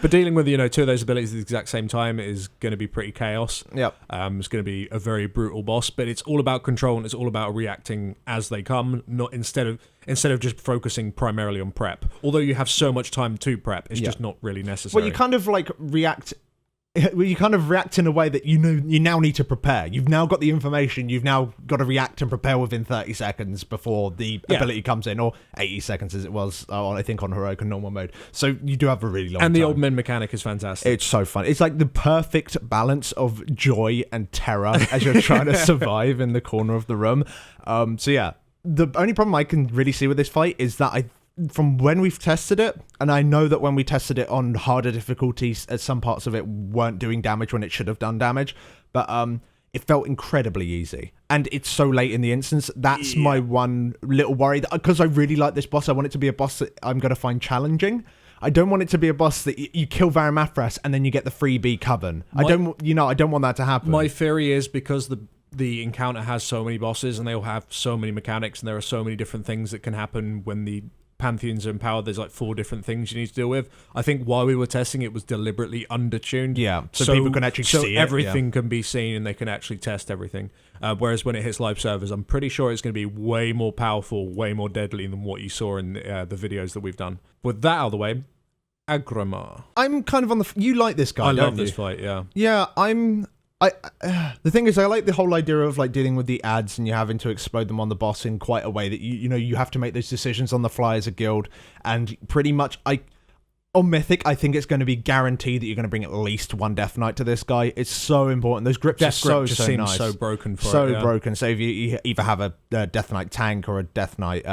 But dealing with 2 of those abilities at the exact same time is going to be pretty chaos. Yep. It's going to be a very brutal boss, but it's all about control and it's all about reacting as they come, not instead of just focusing primarily on prep. Although you have so much time to prep, it's just not really necessary. Well, you kind of react in a way that you now need to prepare. You've now got the information. You've now got to react and prepare within 30 seconds before the ability comes in, or 80 seconds as it was, I think, on Heroic and normal mode. So you do have a really long time. And the old men mechanic is fantastic. It's so fun. It's like the perfect balance of joy and terror as you're trying to survive in the corner of the room. So yeah, the only problem I can really see with this fight is that from when we've tested it, and I know that when we tested it on harder difficulties, some parts of it weren't doing damage when it should have done damage, but it felt incredibly easy. And it's so late in the instance. That's my one little worry. Because I really like this boss, I want it to be a boss that I'm going to find challenging. I don't want it to be a boss that you kill Varimathras and then you get the freebie Coven. I don't want that to happen. My theory is because the encounter has so many bosses and they all have so many mechanics and there are so many different things that can happen when the Pantheons are empowered. There's like 4 different things you need to deal with. I think while we were testing, it was deliberately undertuned. Yeah, so people can actually see it. So everything can be seen and they can actually test everything. Whereas when it hits live servers, I'm pretty sure it's going to be way more powerful, way more deadly than what you saw in the videos that we've done. With that out of the way, Aggramar. I'm kind of on the... You like this guy, I love this fight, yeah. Yeah, the thing is, I like the whole idea of like dealing with the ads and you having to explode them on the boss in quite a way that you have to make those decisions on the fly as a guild, and pretty much on Mythic, I think it's going to be guaranteed that you're going to bring at least 1 Death Knight to this guy. It's so important. Those grips are so nice. So broken for so broken. So if you either have a Death Knight tank or a Death Knight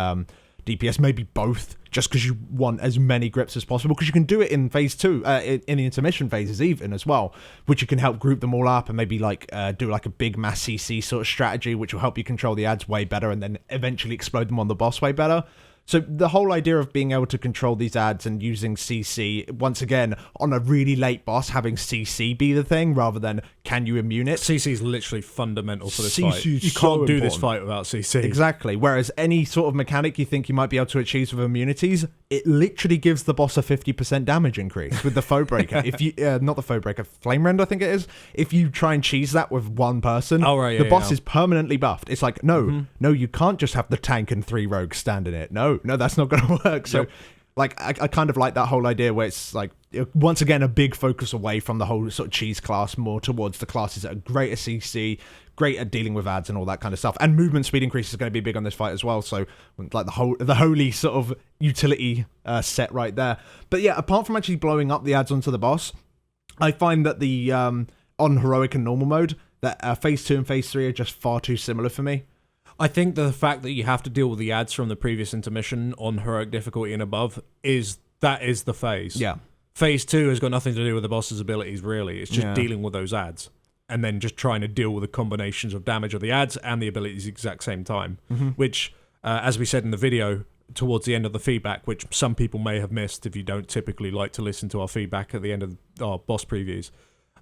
DPS, maybe both, just because you want as many grips as possible, because you can do it in phase 2, in the intermission phases even as well, which you can help group them all up and maybe do like a big mass CC sort of strategy, which will help you control the ads way better and then eventually explode them on the boss way better. So the whole idea of being able to control these ads and using CC, once again, on a really late boss, having CC be the thing rather than can you immune it? CC is literally fundamental for this CC fight. is You so can't do this important. fight without CC. Exactly. Whereas any sort of mechanic you think you might be able to achieve with immunities, it literally gives the boss a 50% damage increase with the foe breaker. If you, not the foe breaker, flame rend, I think it is. If you try and cheese that with one person, the boss is permanently buffed. It's like, no, you can't just have the tank and 3 rogues stand in it. No, that's not going to work. So, like, I kind of like that whole idea where it's like, once again, a big focus away from the whole sort of cheese class, more towards the classes that are great at CC, great at dealing with ads and all that kind of stuff. And movement speed increase is going to be big on this fight as well. So, like, the holy sort of utility set right there. But yeah, apart from actually blowing up the ads onto the boss, I find that the on heroic and normal mode, that phase 2 and phase 3 are just far too similar for me. I think the fact that you have to deal with the ads from the previous intermission on heroic difficulty and above is the phase. Yeah. Phase 2 has got nothing to do with the boss's abilities, really. It's just dealing with those ads. And then just trying to deal with the combinations of damage of the ads and the abilities at the exact same time. Which, as we said in the video, towards the end of the feedback, which some people may have missed if you don't typically like to listen to our feedback at the end of our boss previews,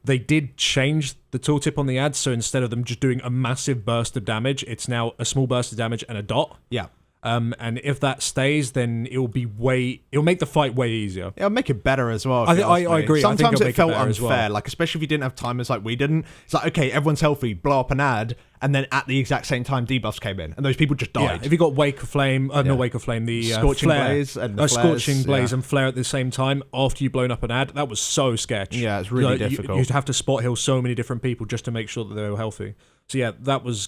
they did change the tooltip on the ads, so instead of them just doing a massive burst of damage, it's now a small burst of damage and a dot. Yeah. And if that stays, then it'll make the fight way easier. It'll make it better as well. I agree. Sometimes it felt unfair, well. Like, especially if you didn't have timers like we didn't. It's like, okay, everyone's healthy, blow up an ad, and then at the exact same time, debuffs came in, and those people just died. Yeah, if you got Wake of Flame, not Wake of Flame, the Scorching flare, Blaze and the Scorching flares, Blaze and Flare at the same time after you've blown up an ad, that was so sketch. Yeah, it's really difficult. You'd have to spot heal so many different people just to make sure that they were healthy. So yeah, that was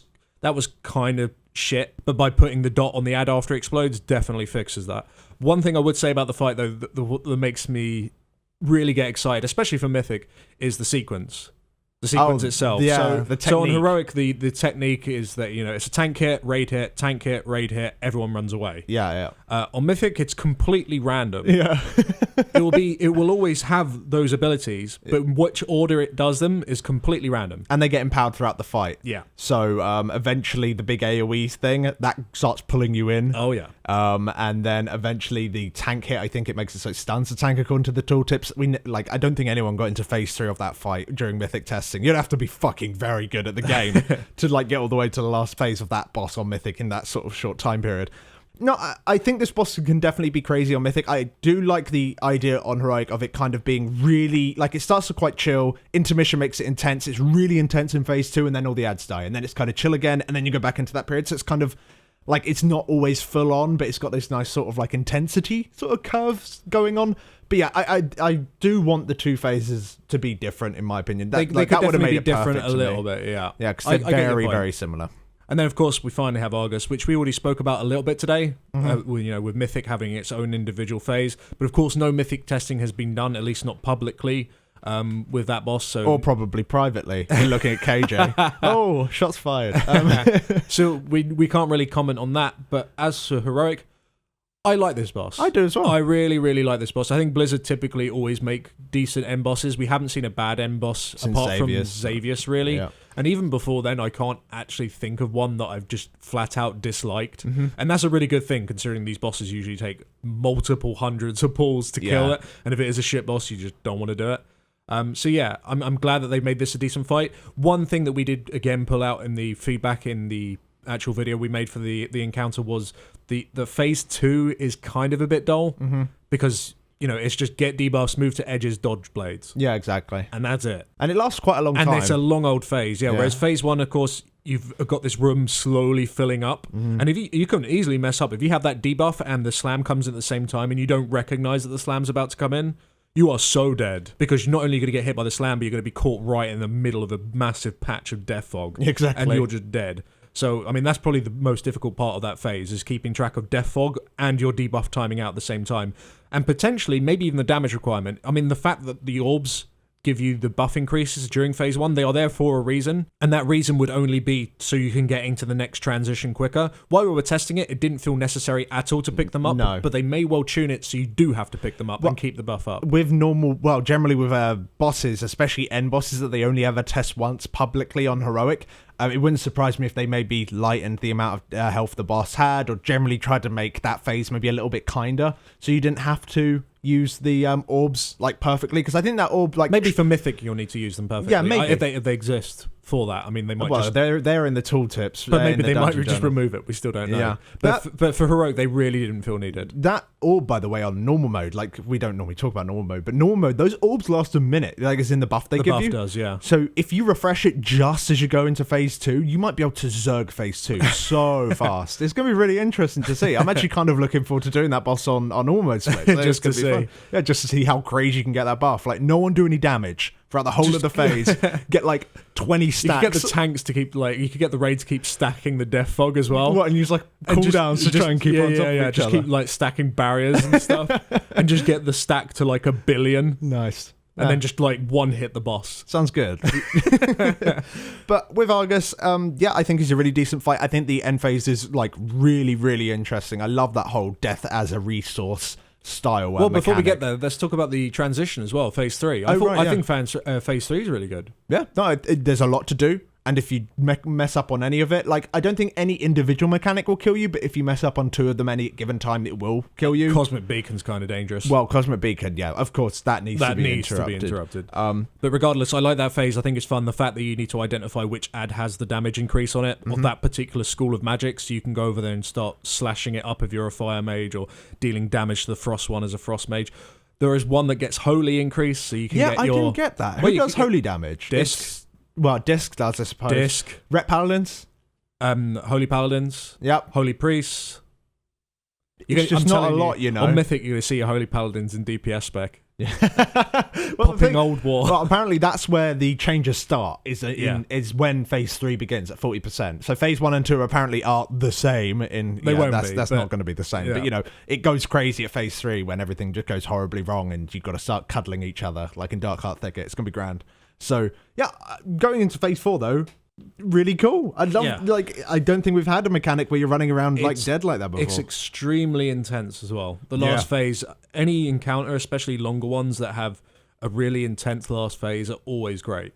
kind of shit, but by putting the dot on the ad after it explodes definitely fixes that. One thing I would say about the fight, though, that makes me really get excited, especially for Mythic, is the sequence. The sequence itself. Yeah, so on Heroic, the technique is that, it's a tank hit, raid hit, everyone runs away. Yeah. On Mythic, it's completely random. Yeah. It will always have those abilities, but which order it does them is completely random. And they get empowered throughout the fight. Yeah. So eventually the big AoE thing, that starts pulling you in. Oh, yeah. And then eventually the tank hit, I think it makes it so it stuns the tank according to the tooltips. I don't think anyone got into phase 3 of that fight during Mythic testing. You'd have to be fucking very good at the game to get all the way to the last phase of that boss on Mythic in that sort of short time period. No, I think this boss can definitely be crazy on Mythic. I do like the idea on Heroic of it kind of being really, it starts to quite chill. Intermission makes it intense. It's really intense in phase 2, and then all the ads die. And then it's kind of chill again, and then you go back into that period. So it's kind of it's not always full on, but it's got this nice sort of intensity sort of curves going on. But yeah, I do want the 2 phases to be different, in my opinion. They could that would have definitely made be it different perfect a to little me. bit, yeah. Yeah, because they're very, very similar. And then, of course, we finally have Argus, which we already spoke about a little bit today, with Mythic having its own individual phase. But, of course, no Mythic testing has been done, at least not publicly, with that boss. Or probably privately. You're looking at KJ. Oh, shots fired. So we can't really comment on that. But as for Heroic, I like this boss. I do as well. I really, really like this boss. I think Blizzard typically always make decent end bosses. We haven't seen a bad end boss apart from Xavius, really. Yeah. And even before then, I can't actually think of one that I've just flat out disliked. And that's a really good thing, considering these bosses usually take multiple hundreds of pulls to kill it. And if it is a shit boss, you just don't want to do it. So yeah, I'm glad that they made this a decent fight. One thing that we did, again, pull out in the feedback in the actual video we made for the encounter was the phase 2 is kind of a bit dull because it's just get debuffs, move to edges, dodge blades. Yeah, exactly. And that's it. And it lasts quite a long time. And it's a long old phase, yeah. Whereas phase 1, of course, you've got this room slowly filling up. And if you can easily mess up. If you have that debuff and the slam comes in at the same time and you don't recognize that the slam's about to come in, you are so dead. Because you're not only going to get hit by the slam, but you're going to be caught right in the middle of a massive patch of death fog. Exactly. And you're just dead. So, I mean, that's probably the most difficult part of that phase, is keeping track of death fog and your debuff timing out at the same time. And potentially, maybe even the damage requirement. I mean, the fact that the orbs give you the buff increases during phase 1. They are there for a reason, and that reason would only be so you can get into the next transition quicker. While we were testing it, it didn't feel necessary at all to pick them up, No. but they may well tune it so you do have to pick them up and keep the buff up. With generally with bosses, especially end bosses that they only ever test once publicly on heroic, it wouldn't surprise me if they maybe lightened the amount of health the boss had, or generally tried to make that phase maybe a little bit kinder, so you didn't have to use the orbs like perfectly, because I think that orb like maybe for mythic you'll need to use them perfectly. Yeah, maybe if they exist for that. I mean, they might. Well, they're in the tooltips, but maybe they might just remove it. We still don't know. Yeah, but for heroic, they really didn't feel needed. That orb, by the way, on normal mode, like we don't normally talk about normal mode, but normal mode, those orbs last a minute. Like it's in the buff they give you. The buff does, yeah. So if you refresh it just as you go into phase 2, you might be able to zerg phase 2 so fast. It's going to be really interesting to see. I'm actually kind of looking forward to doing that boss on normal mode split. Just to see. Fun. Yeah, just to see how crazy you can get that buff. Like no one do any damage throughout the whole of the phase. Get like 20 stacks. You could get the tanks to keep you could get the raid to keep stacking the death fog as well. What, and use like cooldowns to try and keep on top of each just other. keep like stacking barriers and stuff, and just get the stack to like 1 billion. Nice. And then just like one hit the boss. Sounds good. But with Argus, I think it's a really decent fight. I think the end phase is like really, really interesting. I love that whole death as a resource style. Well, before we get there, let's talk about the transition as well, phase 3. I think phase 3 is really good. Yeah, no, there's a lot to do. And if you mess up on any of it, like, I don't think any individual mechanic will kill you, but if you mess up on 2 of them any given time, it will kill you. Cosmic Beacon's kind of dangerous. Well, Cosmic Beacon, yeah, of course, that needs to be interrupted. But regardless, I like that phase. I think it's fun. The fact that you need to identify which ad has the damage increase on it, of that particular school of magic, so you can go over there and start slashing it up if you're a fire mage, or dealing damage to the frost one as a frost mage. There is one that gets holy increase, so you can get your... Yeah, I didn't get that. Who does holy damage? Disc. Well, Disc does, I suppose. Disc. Rep Paladins? Holy Paladins. Yep. Holy Priests. It's just not a lot, you know. On Mythic, you're going to see your Holy Paladins in DPS spec. Yeah. Popping old war. Well, apparently that's where the changes start, is when phase 3 begins at 40%. So phase 1 and 2 apparently are the same. That's not going to be the same. Yeah. But, you know, it goes crazy at phase 3 when everything just goes horribly wrong and you've got to start cuddling each other, like in Darkheart Thicket. It's going to be grand. So, yeah, going into phase 4, though, really cool. I don't think we've had a mechanic where you're running around like dead like that before. It's extremely intense as well. The last phase, any encounter, especially longer ones that have a really intense last phase, are always great.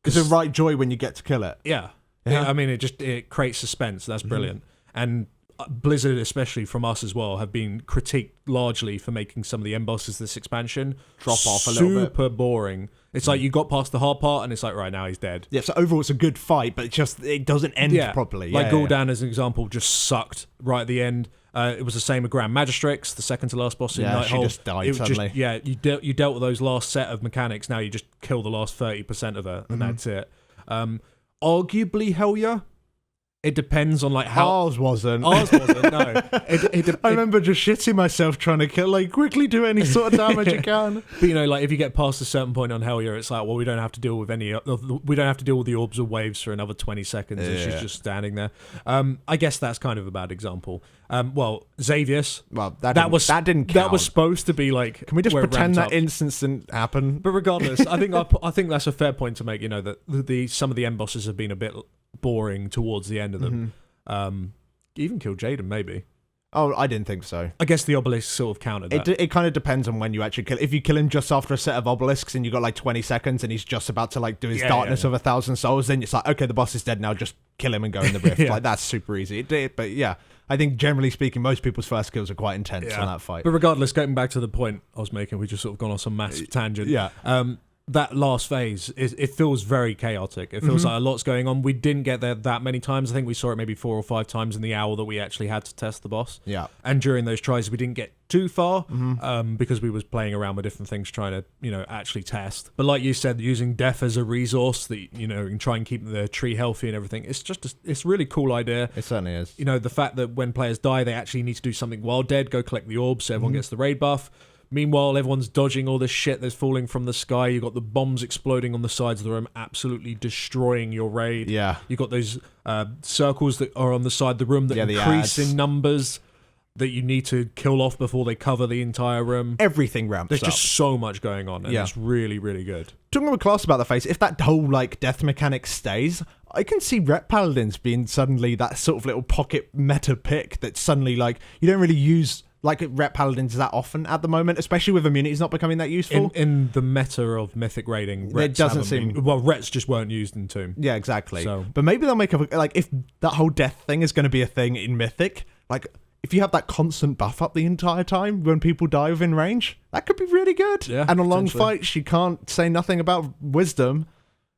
It's a right joy when you get to kill it. Yeah. I mean, it creates suspense. That's brilliant. And Blizzard, especially from us as well, have been critiqued largely for making some of the end bosses this expansion drop off a little bit. Super boring. It's like you got past the hard part and it's like, right, now he's dead. Yeah, so overall it's a good fight, but it doesn't end properly. Like Gul'dan, as an example, just sucked right at the end. It was the same with Grand Magistrix, the second to last boss in Nighthold. She just died suddenly. You dealt with those last set of mechanics. Now you just kill the last 30% of her, and that's it. Arguably, hell yeah. It depends on like how ours wasn't. No, I remember just shitting myself trying to kill, like quickly do any sort of damage you can. But you know, like if you get past a certain point on Helya, it's like, well, we don't have to deal with the orbs or waves for another 20 seconds, and she's just standing there. I guess that's kind of a bad example. Xavius. Well, that didn't count. That was supposed to be like. Can we just pretend that instance didn't happen? But regardless, I think that's a fair point to make. You know that some of the end bosses have been a bit boring towards the end of them. Even kil'jaeden maybe. Oh, I didn't think so. I guess the obelisk sort of countered that. It kind of depends on when you actually kill. If you kill him just after a set of obelisks and you got like 20 seconds and he's just about to like do his darkness of 1,000 souls, then it's like, okay, the boss is dead now, just kill him and go in the rift. Like that's super easy. But yeah, I think generally speaking, most people's first kills are quite intense on that fight. But regardless, getting back to the point I was making, we just sort of gone on some massive tangent. Yeah. That last phase, it feels very chaotic. It feels like a lot's going on. We didn't get there that many times. I think we saw it maybe 4 or 5 times in the hour that we actually had to test the boss. Yeah. And during those tries, we didn't get too far because we was playing around with different things trying to, actually test. But like you said, using death as a resource that, and try and keep the tree healthy and everything, it's just it's a really cool idea. It certainly is. The fact that when players die, they actually need to do something while dead, go collect the orbs so everyone gets the raid buff. Meanwhile, everyone's dodging all this shit that's falling from the sky. You've got the bombs exploding on the sides of the room, absolutely destroying your raid. Yeah. You've got those circles that are on the side of the room that increase in numbers. that you need to kill off before they cover the entire room. Everything ramps There's up. just so much going on, and it's really, really good. Talking about class about the face, if that whole like death mechanic stays, I can see Rep Paladins being suddenly that sort of little pocket meta pick that suddenly like you don't really use like Rep Paladins that often at the moment, especially with immunities not becoming that useful. In the meta of Mythic raiding, it doesn't seem... Rets just weren't used in Tomb. Yeah, exactly. So. But maybe they'll make a... Like, if that whole death thing is going to be a thing in Mythic, like, if you have that constant buff up the entire time when people die within range, that could be really good. Yeah, and on long fights, you can't say nothing about wisdom.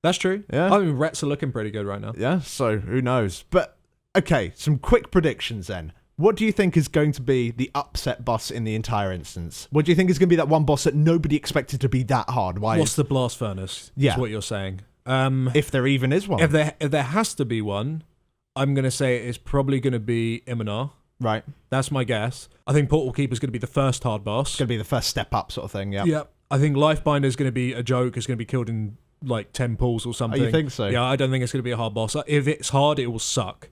That's true. Yeah. I mean, Rets are looking pretty good right now. Yeah, so who knows? But, okay, some quick predictions then. What do you think is going to be the upset boss in the entire instance? What do you think is going to be that one boss that nobody expected to be that hard? Why? What's the Blast Furnace? Yeah. Is what you're saying. If there even is one. If there has to be one, I'm going to say it's probably going to be Eonar. Right. That's my guess. I think Portal Keeper is going to be the first hard boss. It's going to be the first step up sort of thing, yeah. Yep. I think Lifebinder is going to be a joke. It's going to be killed in like 10 pulls or something. Oh, you think so? Yeah, I don't think it's going to be a hard boss. If it's hard, it will suck.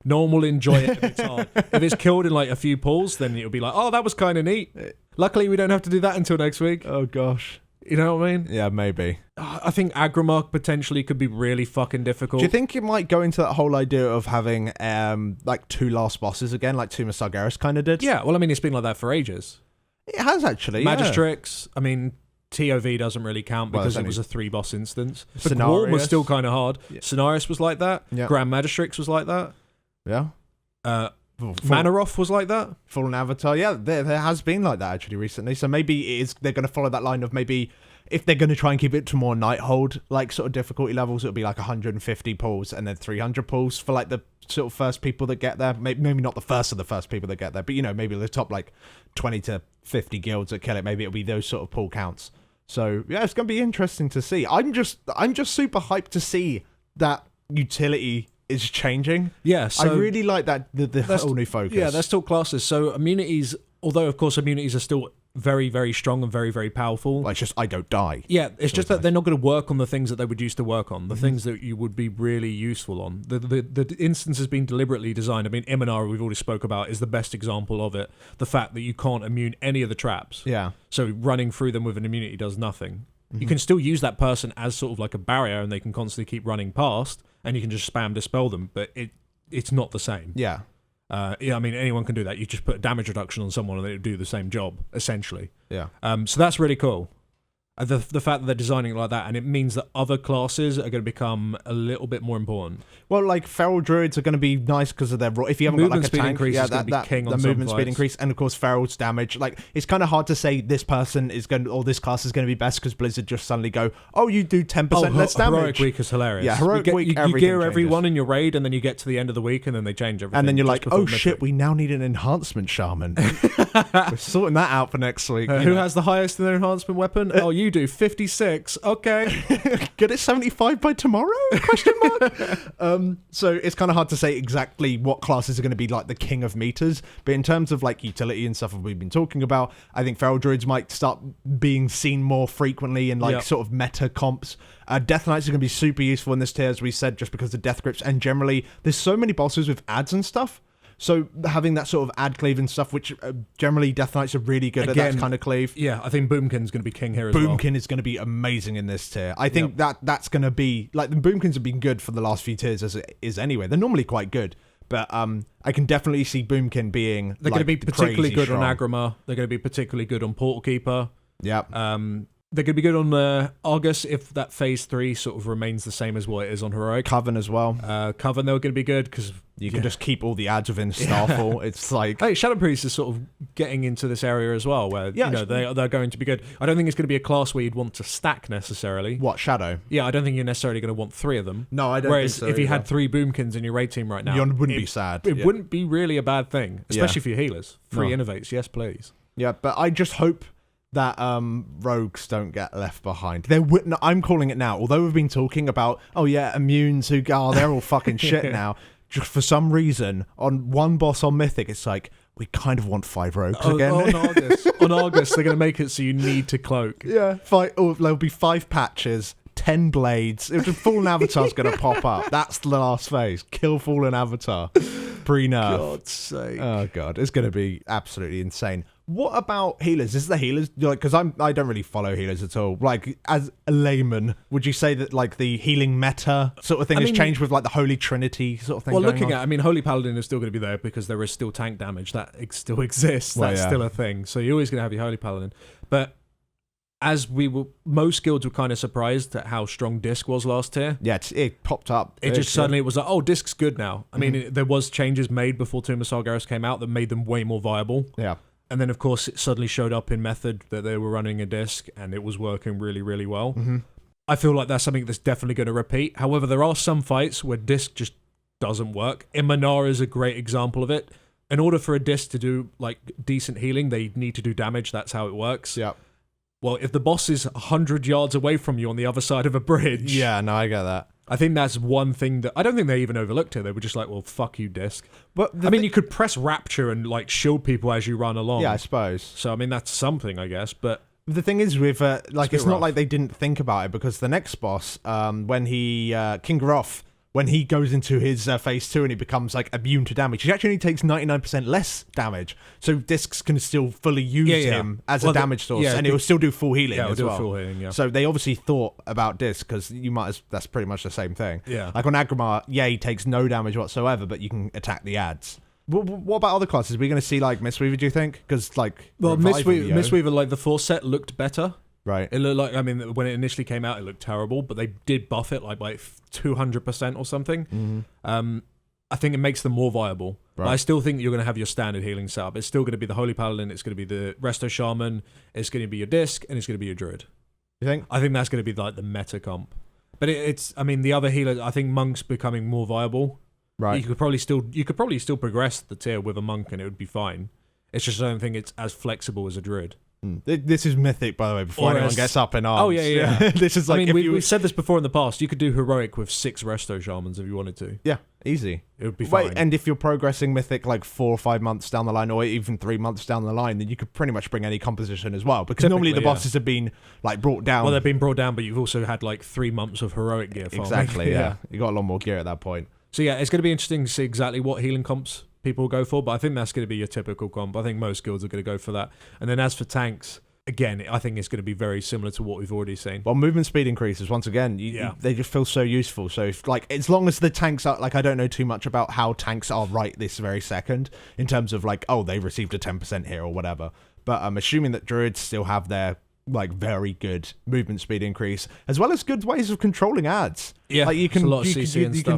No one will enjoy it if it's hard. If it's killed in like a few pulls, then it'll be like, oh, that was kind of neat. Luckily, we don't have to do that until next week. Oh, gosh. You know what I mean? Yeah, maybe. I think Aggramar potentially could be really fucking difficult. Do you think it might go into that whole idea of having like two last bosses again, like Tomb of Sargeras kind of did? Yeah, well, I mean, it's been like that for ages. It has actually, Magistrix, I mean... TOV doesn't really count because it was a 3-boss instance. But Gorm was still kind of hard. Yeah. Scenarius was like that. Yeah. Grand Magistrix was like that. Yeah. Manaroth was like that. Fallen Avatar. Yeah, there has been like that actually recently. So maybe they're going to follow that line of maybe if they're going to try and keep it to more Nighthold, like sort of difficulty levels, it'll be like 150 pulls and then 300 pulls for like the sort of first people that get there. Maybe not the first of the first people that get there, but you know, maybe the top like 20 to 50 guilds that kill it. Maybe it'll be those sort of pull counts. So yeah, it's going to be interesting to see. I'm just super hyped to see that utility is changing. Yeah, so I really like that the whole new focus. Yeah, they're still classes. So immunities, although of course immunities are still very, very strong and very, very powerful. Well, it's just I don't die. Yeah, it's just that they're not going to work on the things that they would used to work on, the things that you would be really useful on. The instance has been deliberately designed. I mean, Eonar, we've already spoke about, is the best example of it. The fact that you can't immune any of the traps. Yeah. So running through them with an immunity does nothing. You can still use that person as sort of like a barrier and they can constantly keep running past and you can just spam dispel them, but it's not the same. Yeah. Yeah, I mean, anyone can do that. You just put a damage reduction on someone and they do the same job, essentially. Yeah. So that's really cool. The fact that they're designing it like that, and it means that other classes are going to become a little bit more important. Well, like feral druids are going to be nice because of their if you haven't movement got like a tank, increase is going to be king on the movement some speed fights. increase, and of course feral's damage. Like it's kind of hard to say this person is going to, or this class is going to be best because Blizzard just suddenly go, oh, you do 10% less damage. Heroic week is hilarious. Yeah, heroic week. You gear everyone in your raid, and then you get to the end of the week, and then they change everything. And then you're like, oh shit, we now need an enhancement shaman. We're sorting that out for next week. Who has the highest in their enhancement weapon? Oh, you do 56. Okay. Get it 75 by tomorrow? Question mark. So it's kind of hard to say exactly what classes are going to be like the king of meters, but in terms of like utility and stuff that we've been talking about, I think feral druids might start being seen more frequently in like sort of meta comps. Death Knights are going to be super useful in this tier, as we said, just because of death grips, and generally there's so many bosses with ads and stuff. So having that sort of ad cleave and stuff, which generally Death Knights are really good at that kind of cleave. Yeah, I think Boomkin's going to be king here as well. Boomkin is going to be amazing in this tier. I think that's going to be, like, the Boomkins have been good for the last few tiers as it is anyway. They're normally quite good. But I can definitely see Boomkin being They're going to be particularly good strong. on Aggramar. They're going to be particularly good on Portal Keeper. Yep. They're going to be good on Argus if that phase 3 sort of remains the same as what it is on Heroic. Coven as well. Coven, they're going to be good because you can just keep all the ads within Starfall. It's like... Hey, Shadow Priest is sort of getting into this area as well, where they're going to be good. I don't think it's going to be a class where you'd want to stack necessarily. What, Shadow? Yeah, I don't think you're necessarily going to want 3 of them. No, I don't Whereas think so. If you had 3 Boomkins in your raid team right now... You wouldn't be sad. It wouldn't be really a bad thing, especially for your healers. 3 innovates, yes please. Yeah, but I just hope that rogues don't get left behind. I'm calling it now. Although we've been talking about, immunes who they're all fucking shit now. Just for some reason, on one boss on Mythic, it's like, we kind of want 5 rogues again. On Argus, they're going to make it so you need to cloak. Yeah, there'll be 5 patches, 10 blades. It was a fallen avatar's going to pop up. That's the last phase. Kill fallen avatar. Pre-nerf. God's sake. Oh, God. It's going to be absolutely insane. What about healers? Is the healers, like, because I don't really follow healers at all. Like, as a layman, would you say that, like, the healing meta sort of thing has changed with, like, the Holy Trinity sort of thing? Well, looking at, Holy Paladin is still going to be there because there is still tank damage. That still exists. That's still a thing. So you're always going to have your Holy Paladin. But as most guilds were kind of surprised at how strong Disc was last tier. Yeah, it popped up. It just suddenly it was like, oh, Disc's good now. I mean, there was changes made before Tomb of Sargeras came out that made them way more viable. Yeah. And then, of course, it suddenly showed up in Method that they were running a Disc, and it was working really, really well. I feel like that's something that's definitely going to repeat. However, there are some fights where Disc just doesn't work. Eonar is a great example of it. In order for a Disc to do like decent healing, they need to do damage. That's how it works. Yeah. Well, if the boss is 100 yards away from you on the other side of a bridge... Yeah, no, I get that. I think that's one thing that... I don't think they even overlooked it. They were just like, well, fuck you, Disc. But you could press Rapture and like shield people as you run along. Yeah, I suppose. So, that's something, I guess, but... The thing is with, it's not like they didn't think about it, because the next boss, when he... King Garothi, when he goes into his phase 2 and he becomes like immune to damage, he actually only takes 99% less damage. So Discs can still fully use him as a damage source, and it will still do full healing as well. Full healing, So they obviously thought about Disc, because that's pretty much the same thing. Yeah. Like on Aggramar, he takes no damage whatsoever, but you can attack the adds. What about other classes? Are we going to see like Mistweaver, do you think? Because like... Well, Mistweaver, like the 4 set looked better. Right. It looked like, when it initially came out, it looked terrible, but they did buff it like by 200% or something. I think it makes them more viable. Right. But I still think you're going to have your standard healing setup. It's still going to be the Holy Paladin, it's going to be the Resto Shaman, it's going to be your Disc, and it's going to be your Druid. You think? I think that's going to be like the meta comp. But the other healers, I think Monk's becoming more viable. Right. You could probably still progress the tier with a Monk and it would be fine. It's just I don't think it's as flexible as a Druid. This is Mythic, by the way, before anyone gets up in arms. Oh, yeah. This is like... we've said this before in the past. You could do Heroic with 6 Resto Shamans if you wanted to. Yeah, easy. It would be fine. Wait, and if you're progressing Mythic like 4 or 5 months down the line, or even 3 months down the line, then you could pretty much bring any composition as well. Because normally the bosses have been like brought down. Well, they've been brought down, but you've also had like 3 months of Heroic gear farming. Exactly, yeah. You got a lot more gear at that point. So yeah, it's going to be interesting to see exactly what healing comps people go for, but I think that's going to be your typical comp. I think most guilds are going to go for that. And then as for tanks... Again, I think it's going to be very similar to what we've already seen. Well, movement speed increases once again. They just feel so useful. So, if, like, as long as the tanks are like, I don't know too much about how tanks are right this very second in terms of like, oh, they received a 10% here or whatever. But I'm assuming that druids still have their like very good movement speed increase, as well as good ways of controlling adds. Yeah, like you can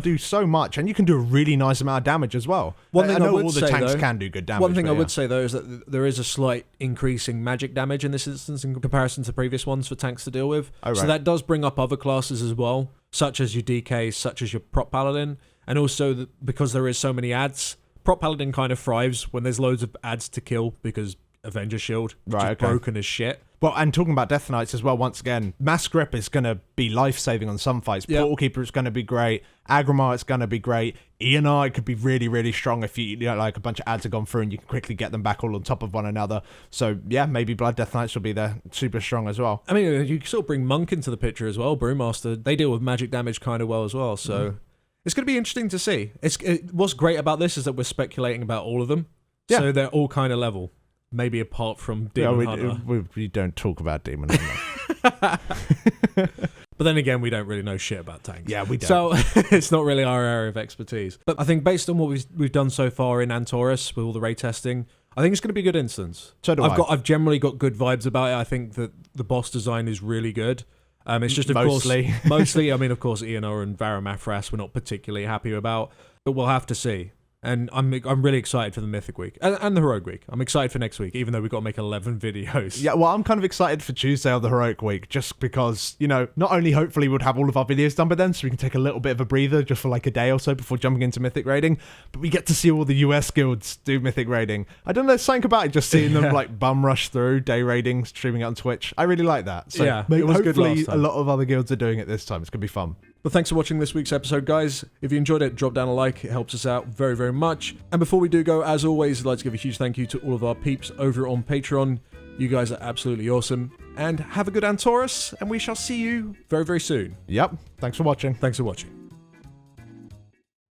do so much, and you can do a really nice amount of damage as well. One thing I would all the say, tanks though, can do good damage. One thing I would say though is that there is a slight increasing magic damage in this instance in comparison to previous ones for tanks to deal with. Oh, right. So that does bring up other classes as well, such as your DK, such as your Prop Paladin, and also because there is so many adds, Prop Paladin kind of thrives when there's loads of adds to kill because Avenger Shield is broken as shit. Well, and talking about Death Knights as well, once again, Mass Grip is going to be life-saving on some fights. Yep. Portal Keeper is going to be great. Aggramar is going to be great. Eonar could be really, really strong if like a bunch of adds have gone through and you can quickly get them back all on top of one another. So, yeah, maybe Blood Death Knights will be there super strong as well. I mean, you can still bring Monk into the picture as well. Brewmaster, they deal with magic damage kind of well as well. So, it's going to be interesting to see. What's great about this is that we're speculating about all of them. Yeah. So, they're all kind of level. Maybe apart from Demon Hunter. We don't talk about Demon Hunter. But then again, we don't really know shit about tanks. Yeah, we don't. So it's not really our area of expertise. But I think based on what we've done so far in Antorus with all the raid testing, I think it's going to be a good instance. So do I've generally got good vibes about it. I think that the boss design is really good. It's just mostly, I mean, of course, Eonar and Varimathras we're not particularly happy about, but we'll have to see. And I'm really excited for the Mythic Week and the Heroic Week. I'm excited for next week, even though we've got to make 11 videos. Yeah, well, I'm kind of excited for Tuesday of the Heroic Week, just because, not only hopefully we'd have all of our videos done by then, so we can take a little bit of a breather just for like a day or so before jumping into Mythic raiding, but we get to see all the US guilds do Mythic raiding. I don't know, there's something about it, just seeing them like bum rush through day raiding, streaming it on Twitch. I really like that. So yeah, it was good last time. A lot of other guilds are doing it this time. It's going to be fun. Well, thanks for watching this week's episode, guys. If you enjoyed it, drop down a like. It helps us out very, very much. And before we do go, as always, I'd like to give a huge thank you to all of our peeps over on Patreon. You guys are absolutely awesome. And have a good Antorus, and we shall see you very, very soon. Yep. Thanks for watching. Thanks for watching.